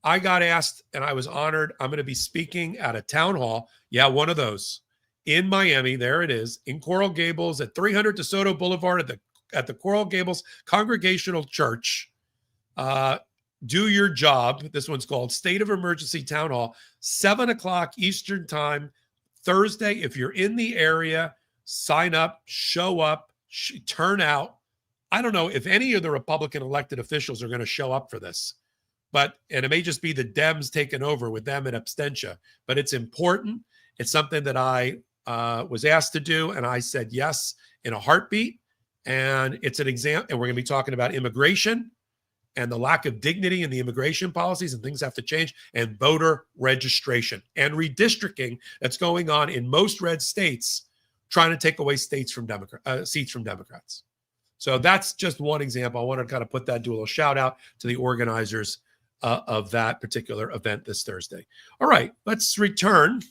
I got asked, and I was honored. I'm going to be speaking at a town hall. Yeah, one of those in Miami. There it is, in Coral Gables at 300 DeSoto Boulevard at the Coral Gables Congregational Church. Do your job. This one's called State of Emergency Town Hall, 7:00 Eastern Time, Thursday. If you're in the area, sign up, show up, turn out. I don't know if any of the Republican elected officials are going to show up for this, and it may just be the Dems taking over with them in abstention, but it's important. It's something that I was asked to do, and I said yes in a heartbeat. And it's an example, and we're going to be talking about immigration and the lack of dignity in the immigration policies, and things have to change, and voter registration and redistricting that's going on in most red states, trying to take away seats from Democrats. So that's just one example. I want to kind of put that, do a little shout out to the organizers of that particular event this Thursday. All right, let's return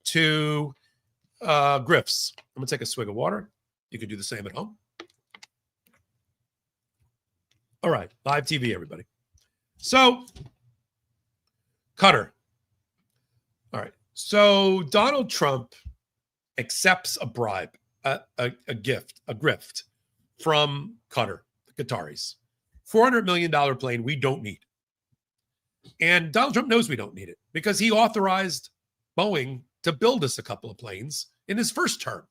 to grifts. I'm going to take a swig of water. You can do the same at home. All right, live TV, everybody. So, Qatar. All right, so Donald Trump accepts a bribe, a gift, a grift from Qatar, the Qataris. $400 million plane we don't need. And Donald Trump knows we don't need it because he authorized Boeing to build us a couple of planes in his first term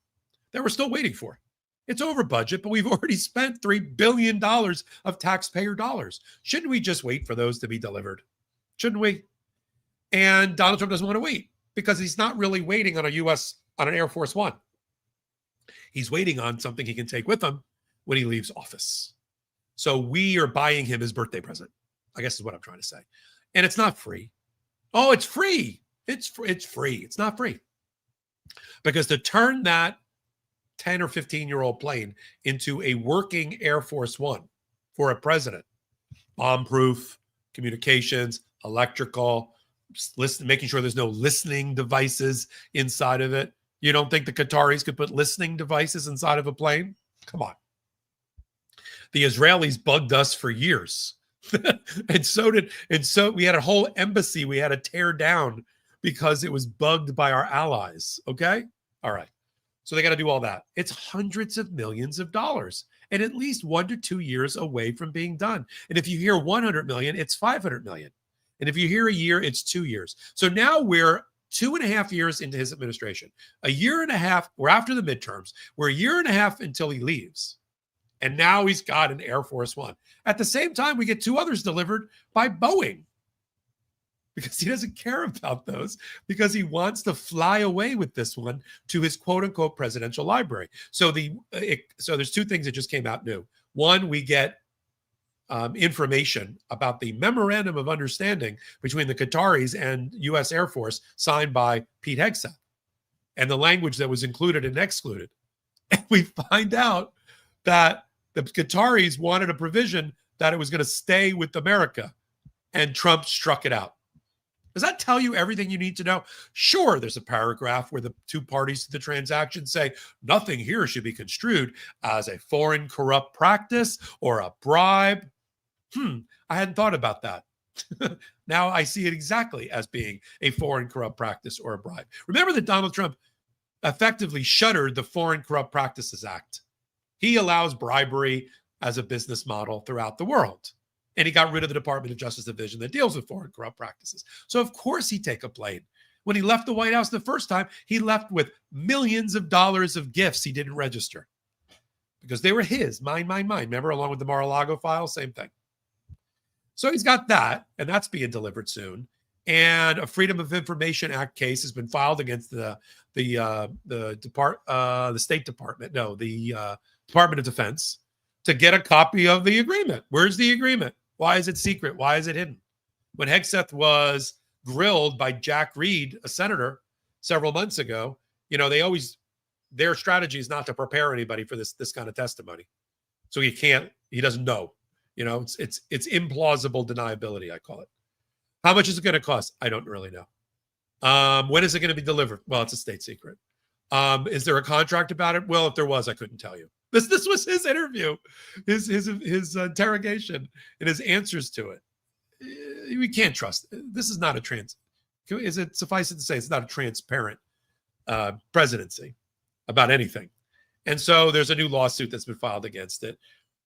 that we're still waiting for. It's over budget, but we've already spent $3 billion of taxpayer dollars. Shouldn't we just wait for those to be delivered? Shouldn't we? And Donald Trump doesn't want to wait because he's not really waiting on an Air Force One. He's waiting on something he can take with him when he leaves office. So we are buying him his birthday present, I guess is what I'm trying to say. And it's not free. Oh, it's free. It's free. It's not free. Because to turn that 10 or 15-year-old plane into a working Air Force One for a president, bomb-proof, communications, electrical, making sure there's no listening devices inside of it. You don't think the Qataris could put listening devices inside of a plane? Come on. The Israelis bugged us for years. and so we had a whole embassy we had to tear down because it was bugged by our allies. Okay? All right. So they got to do all that. It's hundreds of millions of dollars and at least 1 to 2 years away from being done. And if you hear 100 million, it's 500 million. And if you hear a year, it's 2 years. So now we're 2.5 years into his administration. A year and a half, we're after the midterms. We're a year and a half until he leaves. And now he's got an Air Force One. At the same time, we get 2 others delivered by Boeing because he doesn't care about those because he wants to fly away with this one to his quote unquote presidential library. So there's 2 things that just came out new. One, we get information about the memorandum of understanding between the Qataris and U.S. Air Force signed by Pete Hegseth and the language that was included and excluded. And we find out that the Qataris wanted a provision that it was going to stay with America, and Trump struck it out. Does that tell you everything you need to know? Sure, there's a paragraph where the 2 parties to the transaction say nothing here should be construed as a foreign corrupt practice or a bribe. I hadn't thought about that. Now I see it exactly as being a foreign corrupt practice or a bribe. Remember that Donald Trump effectively shuttered the Foreign Corrupt Practices Act. He allows bribery as a business model throughout the world. And he got rid of the Department of Justice division that deals with foreign corrupt practices. So of course he'd take a plane. When he left the White House the first time, he left with millions of dollars of gifts he didn't register because they were his, mine. Remember, along with the Mar-a-Lago file, same thing. So he's got that, and that's being delivered soon. And a Freedom of Information Act case has been filed against the State Department, the Department of Defense, to get a copy of the agreement. Where's the agreement? Why is it secret? Why is it hidden? When Hegseth was grilled by Jack Reed, a senator, several months ago, their strategy is not to prepare anybody for this kind of testimony. So he doesn't know. It's implausible deniability, I call it. How much is it going to cost? I don't really know. When is it going to be delivered? Well, it's a state secret. Is there a contract about it? Well, if there was, I couldn't tell you. This was his interview, his interrogation, and his answers to it. We can't trust. This is not suffice it to say, it's not a transparent presidency about anything. And so there's a new lawsuit that's been filed against it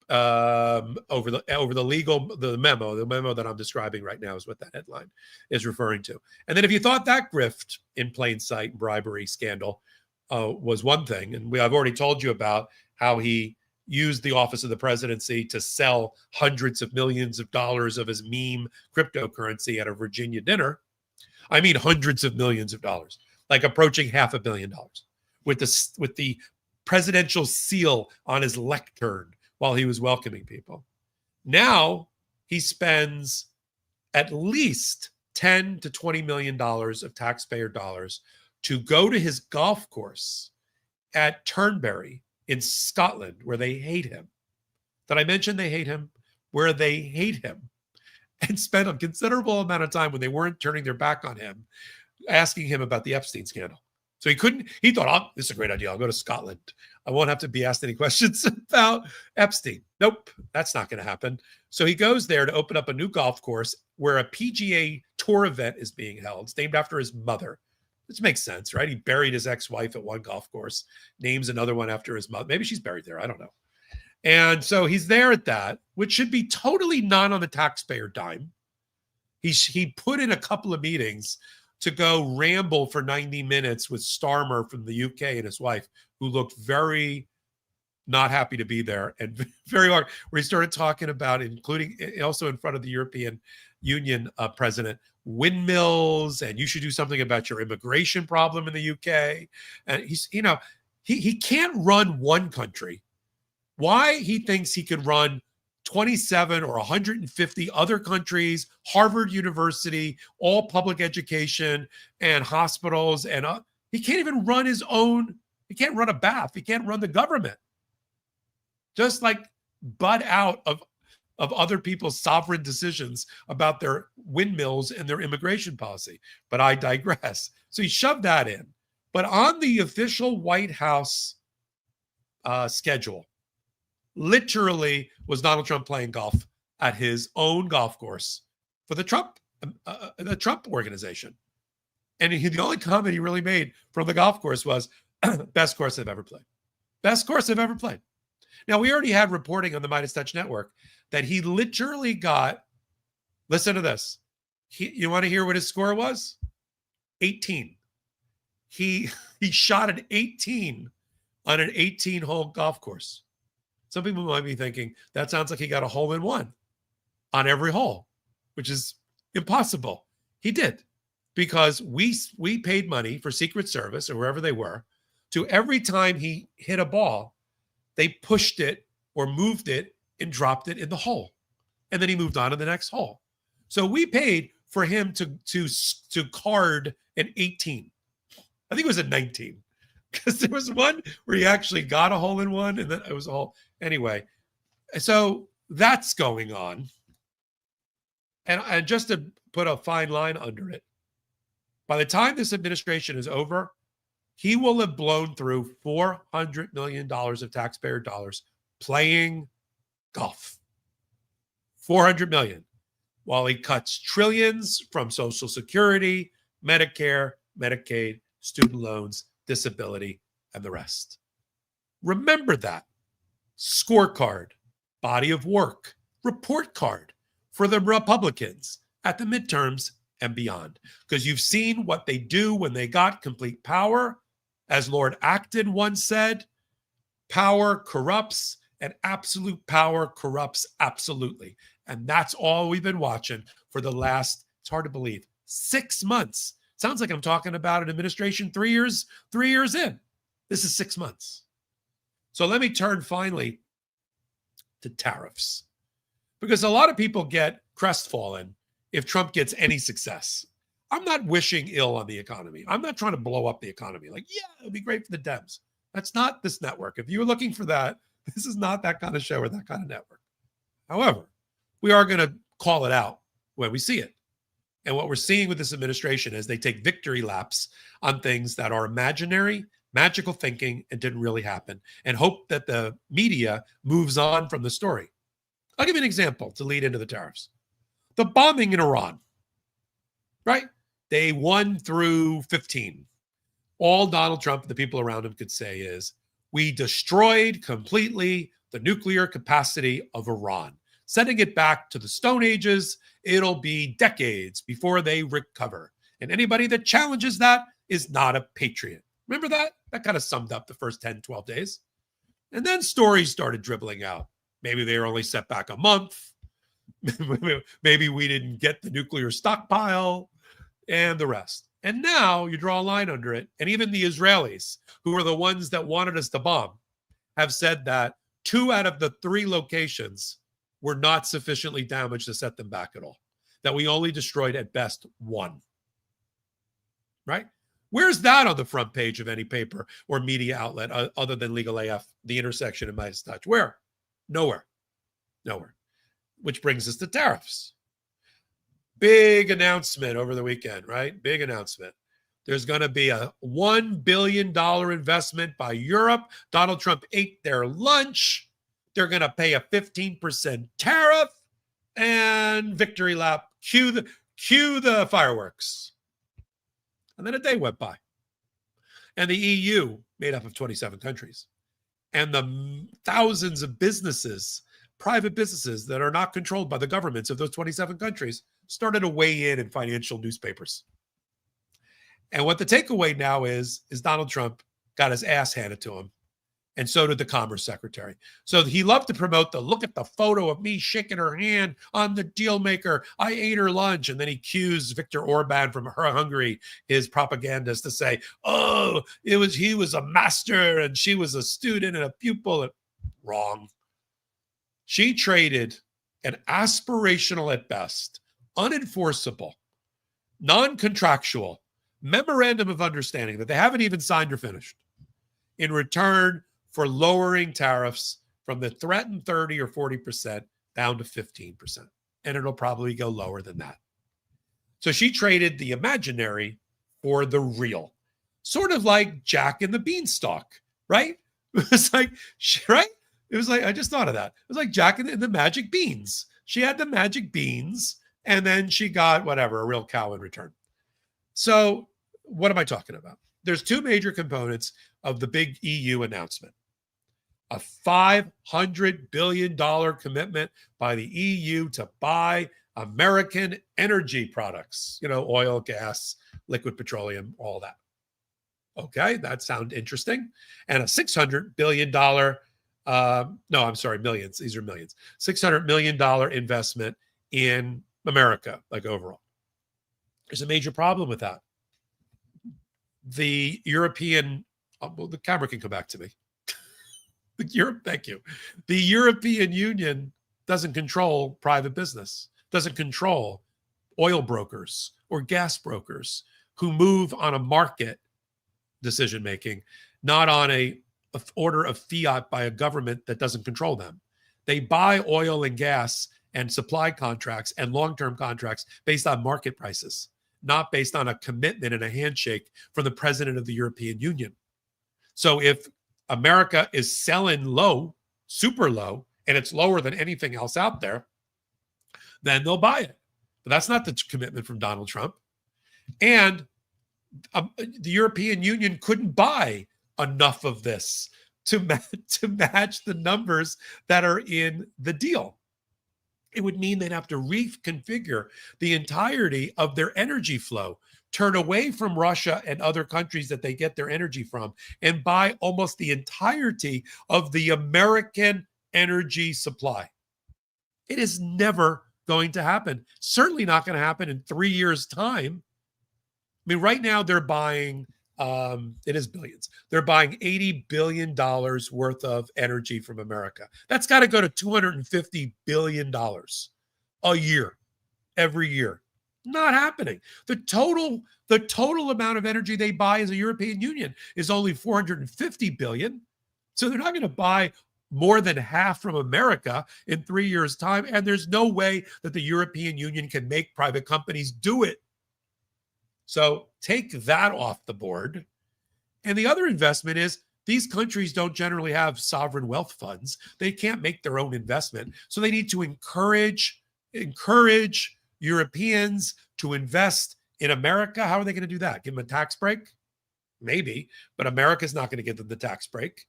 over the memo that I'm describing right now is what that headline is referring to. And then if you thought that grift in plain sight bribery scandal was one thing, and I've already told you about how he used the office of the presidency to sell hundreds of millions of dollars of his meme cryptocurrency at a Virginia dinner. I mean, hundreds of millions of dollars, like approaching $500 million with the presidential seal on his lectern while he was welcoming people. Now he spends at least $10 to $20 million of taxpayer dollars to go to his golf course at Turnberry in Scotland, where they hate him. Did I mention they hate him? Where they hate him, and spent a considerable amount of time when they weren't turning their back on him, asking him about the Epstein scandal. So he thought, oh, this is a great idea. I'll go to Scotland. I won't have to be asked any questions about Epstein. Nope, that's not going to happen. So he goes there to open up a new golf course where a PGA Tour event is being held. It's named after his mother. Which makes sense, right? He buried his ex-wife at one golf course, names another one after his mother. Maybe she's buried there. I don't know. And so he's there at that, which should be totally not on the taxpayer dime. He put in a couple of meetings to go ramble for 90 minutes with Starmer from the UK and his wife, who looked very not happy to be there and very hard, where he started talking about, including also in front of the European Union president, windmills, and you should do something about your immigration problem in the UK. And he's, he can't run one country. Why he thinks he can run 27 or 150 other countries, Harvard University, all public education and hospitals, and he can't even run his own. He can't run a bath. He can't run the government. Just like butt out of other people's sovereign decisions about their windmills and their immigration policy. But I digress. So he shoved that in. But on the official White House schedule, literally was Donald Trump playing golf at his own golf course for the Trump organization. And the only comment he really made from the golf course was, best course I've ever played. Best course I've ever played. Now, we already had reporting on the Midas Touch Network that he literally got, listen to this. You want to hear what his score was? 18. He shot an 18 on an 18-hole golf course. Some people might be thinking, that sounds like he got a hole-in-one on every hole, which is impossible. He did, because we paid money for Secret Service or wherever they were to every time he hit a ball, they pushed it or moved it and dropped it in the hole. And then he moved on to the next hole. So we paid for him to card an 18. I think it was a 19, because there was one where he actually got a hole-in-one, and then it was a hole. Anyway, so that's going on. And just to put a fine line under it, by the time this administration is over, he will have blown through $400 million of taxpayer dollars playing golf. $400 million, while he cuts trillions from Social Security, Medicare, Medicaid, student loans, disability, and the rest. Remember that. Scorecard, body of work, report card for the Republicans at the midterms and beyond. Because you've seen what they do when they got complete power. As Lord Acton once said, power corrupts, and absolute power corrupts absolutely. And that's all we've been watching for the last, it's hard to believe, 6 months. Sounds like I'm talking about an administration 3 years in. This is 6 months. So let me turn finally to tariffs, because a lot of people get crestfallen if Trump gets any success. I'm not wishing ill on the economy. I'm not trying to blow up the economy. Like, yeah, it'd be great for the Dems. That's not this network. If you were looking for that, this is not that kind of show or that kind of network. However, we are going to call it out when we see it. And what we're seeing with this administration is they take victory laps on things that are imaginary, magical thinking, and didn't really happen, and hope that the media moves on from the story. I'll give you an example to lead into the tariffs. The bombing in Iran, right? Day 1 through 15. All Donald Trump and the people around him could say is, we destroyed completely the nuclear capacity of Iran, sending it back to the Stone Ages. It'll be decades before they recover. And anybody that challenges that is not a patriot. Remember that? That kind of summed up the first 10, 12 days. And then stories started dribbling out. Maybe they were only set back a month. Maybe we didn't get the nuclear stockpile and the rest. And now you draw a line under it. And even the Israelis, who are the ones that wanted us to bomb, have said that 2 out of the 3 locations were not sufficiently damaged to set them back at all. That we only destroyed at best 1. Right? Where's that on the front page of any paper or media outlet other than Legal AF, the intersection and Midas Touch? Where? Nowhere. Nowhere. Which brings us to tariffs. Big announcement over the weekend, right? Big announcement. There's going to be a $1 billion investment by Europe. Donald Trump ate their lunch. They're going to pay a 15% tariff, and victory lap. Cue the fireworks. And then a day went by. And the EU, made up of 27 countries, and the thousands of businesses, private businesses that are not controlled by the governments of those 27 countries started to weigh in financial newspapers. And what the takeaway now is Donald Trump got his ass handed to him. And so did the Commerce Secretary. So he loved to promote the look at the photo of me shaking her hand on the deal maker. I ate her lunch. And then he cues Viktor Orban from Hungary, his propagandist, to say, oh, he was a master and she was a student and a pupil. Wrong. She traded an aspirational at best, unenforceable, non-contractual memorandum of understanding that they haven't even signed or finished in return for lowering tariffs from the threatened 30 or 40% down to 15%. And it'll probably go lower than that. So she traded the imaginary for the real, sort of like Jack and the Beanstalk, right? It was like, right? It was like, I just thought of that. It was like Jack and the magic beans. She had the magic beans and then she got whatever, a real cow in return. So what am I talking about? There's two major components of the big EU announcement. A $500 billion commitment by the EU to buy American energy products, oil, gas, liquid petroleum, all that. Okay, that sounds interesting. And a $600 billion, millions. These are millions. $600 million investment in America, like overall. There's a major problem with that. The European, the camera can come back to me. Thank you. The European Union doesn't control private business, doesn't control oil brokers or gas brokers who move on a market decision-making, not on a order of fiat by a government that doesn't control them. They buy oil and gas and supply contracts and long-term contracts based on market prices, not based on a commitment and a handshake from the president of the European Union. So if America is selling low, super low, and it's lower than anything else out there, then they'll buy it. But that's not the commitment from Donald Trump. And the European Union couldn't buy enough of this to match the numbers that are in the deal. It would mean they'd have to reconfigure the entirety of their energy flow, turn away from Russia and other countries that they get their energy from, and buy almost the entirety of the American energy supply. It is never going to happen. Certainly not going to happen in 3 years' time. I mean, right now they're buying, it is billions. They're buying $80 billion worth of energy from America. That's got to go to $250 billion a year, every year. Not happening. The total amount of energy they buy as a European Union is only 450 billion. So they're not going to buy more than half from America in 3 years' time. And there's no way that the European Union can make private companies do it. So take that off the board. And the other investment is these countries don't generally have sovereign wealth funds. They can't make their own investment. So they need to encourage Europeans to invest in America. How are they going to do that? Give them a tax break? Maybe, but America's not going to give them the tax break.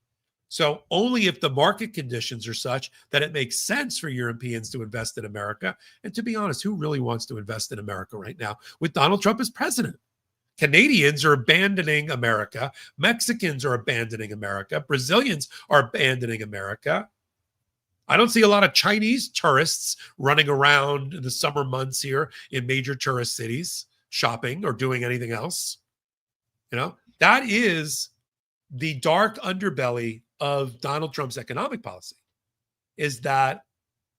So only if the market conditions are such that it makes sense for Europeans to invest in America. And to be honest, who really wants to invest in America right now with Donald Trump as president? Canadians are abandoning America. Mexicans are abandoning America. Brazilians are abandoning America. I don't see a lot of Chinese tourists running around in the summer months here in major tourist cities, shopping or doing anything else. That is the dark underbelly of Donald Trump's economic policy, is that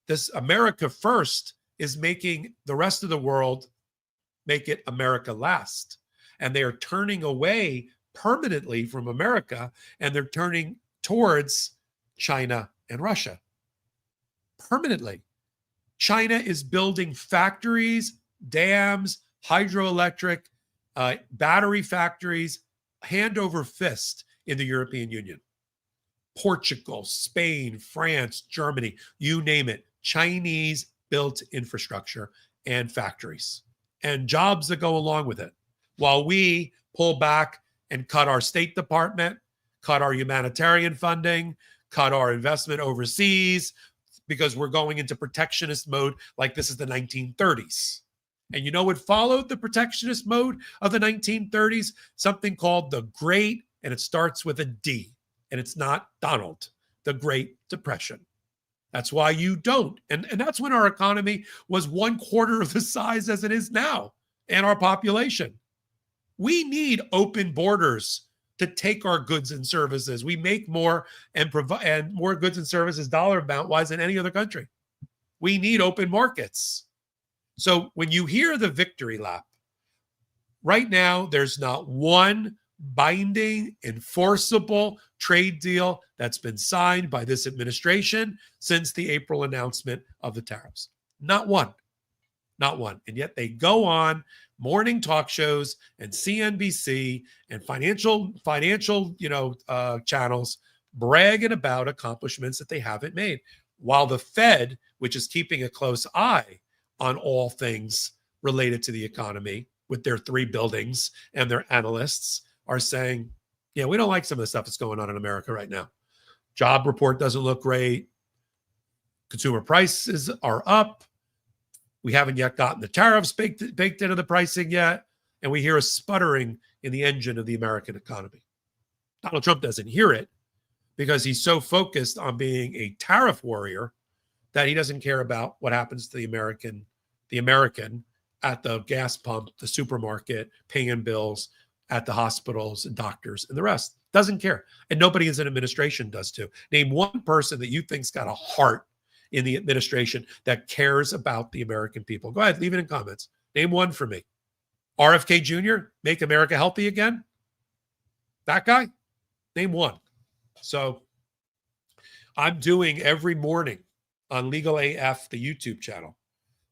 this America first is making the rest of the world make it America last. And they are turning away permanently from America, and they're turning towards China and Russia. Permanently. China is building factories, dams, hydroelectric, battery factories, hand over fist in the European Union. Portugal, Spain, France, Germany, you name it. Chinese built infrastructure and factories and jobs that go along with it. While we pull back and cut our State Department, cut our humanitarian funding, cut our investment overseas because we're going into protectionist mode like this is the 1930s. And you know what followed the protectionist mode of the 1930s? Something called the Great, and it starts with a D, and it's not Donald, the Great Depression. That's why you don't. And that's when our economy was 1/4 of the size as it is now, and our population. We need open borders to take our goods and services. We make more and provide more goods and services dollar amount wise than any other country. We need open markets. So when you hear the victory lap, right now there's not one binding, enforceable trade deal that's been signed by this administration since the April announcement of the tariffs. Not one. Not one. And yet they go on morning talk shows and CNBC and financial channels bragging about accomplishments that they haven't made, while the Fed, which is keeping a close eye on all things related to the economy with their 3 buildings and their analysts, are saying, yeah, we don't like some of the stuff that's going on in America right now. Job report doesn't look great. Consumer prices are up. We haven't yet gotten the tariffs baked into the pricing yet. And we hear a sputtering in the engine of the American economy. Donald Trump doesn't hear it because he's so focused on being a tariff warrior that he doesn't care about what happens to the American at the gas pump, the supermarket, paying bills, at the hospitals and doctors and the rest. Doesn't care. And nobody in administration does too. Name one person that you think's got a heart in the administration that cares about the American people. Go ahead, leave it in comments. Name one for me. RFK Jr., Make America Healthy Again? That guy? Name one. So I'm doing every morning on Legal AF, the YouTube channel,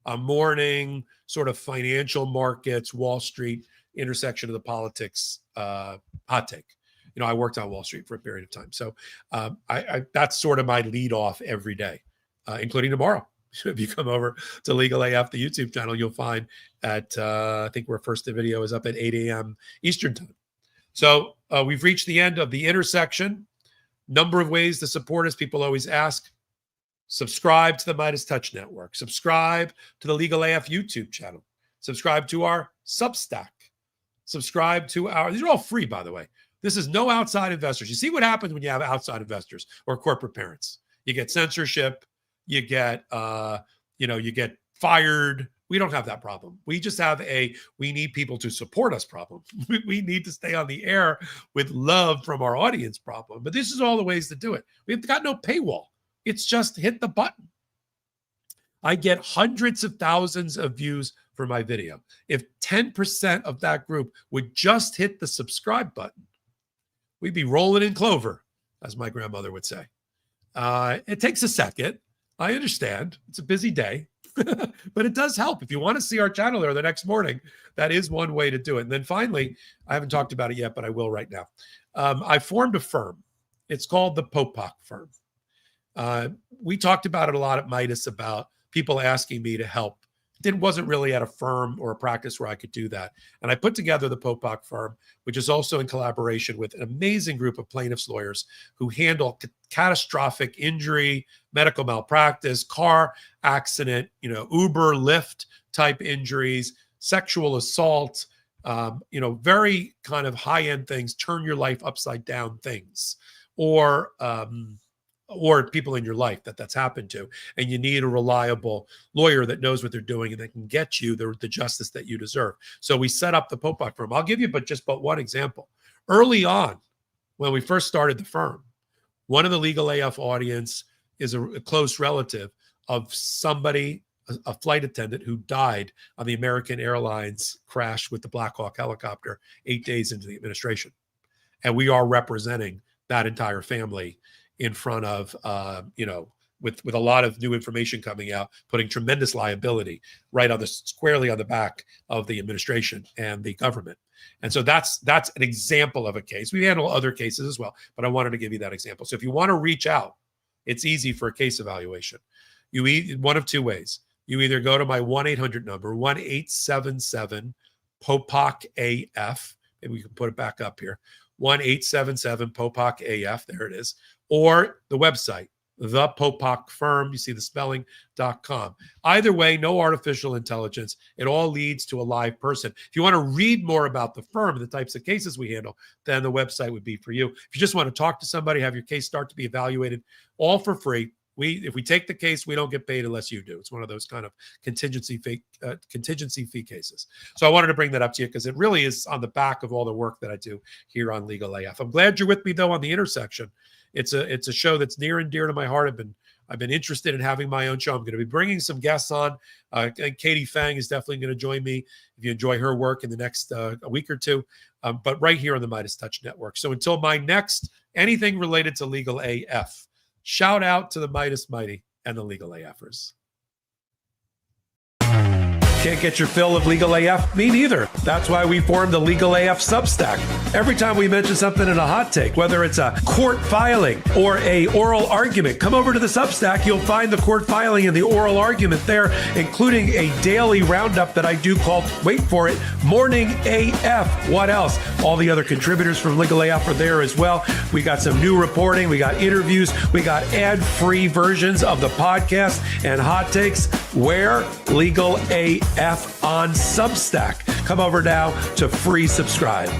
a morning sort of financial markets, Wall Street, intersection of the politics hot take. I worked on Wall Street for a period of time. So I that's sort of my lead off every day, including tomorrow. If you come over to Legal AF, the YouTube channel, you'll find at, I think our first video is up at 8 a.m. Eastern time. So we've reached the end of the intersection. Number of ways to support us. People always ask. Subscribe to the Midas Touch Network. Subscribe to the Legal AF YouTube channel. Subscribe to our Substack. Subscribe to these are all free, by the way. This is no outside investors. You see what happens when you have outside investors or corporate parents. You get censorship, you get fired. We don't have that problem. We just have we need people to support us problem. We need to stay on the air with love from our audience problem. But this is all the ways to do it. We've got no paywall. It's just hit the button. I get hundreds of thousands of views for my video. If 10% of that group would just hit the subscribe button, we'd be rolling in clover, as my grandmother would say. It takes a second. I understand. It's a busy day, but it does help. If you want to see our channel there the next morning, that is one way to do it. And then finally, I haven't talked about it yet, but I will right now. I formed a firm. It's called the Popok firm. We talked about it a lot at Midas about people asking me to help. It wasn't really at a firm or a practice where I could do that. And I put together the Popok firm, which is also in collaboration with an amazing group of plaintiffs' lawyers who handle catastrophic injury, medical malpractice, car accident, Uber, Lyft type injuries, sexual assault, very kind of high-end things, turn your life upside down things, or people in your life that's happened to, and you need a reliable lawyer that knows what they're doing and that can get you the justice that you deserve. So we set up the Popok firm. I'll give you but one example. Early on, when we first started the firm, one of the Legal AF audience is a close relative of somebody, a flight attendant who died on the American Airlines crash with the Black Hawk helicopter 8 days into the administration. And we are representing that entire family in front of, with a lot of new information coming out, putting tremendous liability right squarely on the back of the administration and the government. And so that's an example of a case. We handle other cases as well, but I wanted to give you that example. So if you want to reach out, it's easy for a case evaluation. One of two ways. You either go to my 1-800 number, 1-877-POPOK-AF. Maybe we can put it back up here. 1-877-POPOC-AF. There it is. Or the website, the Popok Firm, you see the spelling.com. Either way, no artificial intelligence. It all leads to a live person. If you want to read more about the firm and the types of cases we handle, then the website would be for you. If you just want to talk to somebody, have your case start to be evaluated, all for free. If we take the case, we don't get paid unless you do. It's one of those kind of contingency fee cases. So I wanted to bring that up to you because it really is on the back of all the work that I do here on Legal AF. I'm glad you're with me though on the intersection. It's a show that's near and dear to my heart. I've been interested in having my own show. I'm going to be bringing some guests on. Katie Fang is definitely going to join me if you enjoy her work in the next a week or two. But right here on the Midas Touch Network. So until my next anything related to Legal AF. Shout out to the Midas Mighty and the Legal AFers. Can't get your fill of Legal AF? Me neither. That's why we formed the Legal AF Substack. Every time we mention something in a hot take, whether it's a court filing or a oral argument, come over to the Substack. You'll find the court filing and the oral argument there, including a daily roundup that I do called, wait for it, Morning AF. What else? All the other contributors from Legal AF are there as well. We got some new reporting. We got interviews. We got ad-free versions of the podcast and hot takes. Where? Legal AF on Substack. Come over now to free subscribe.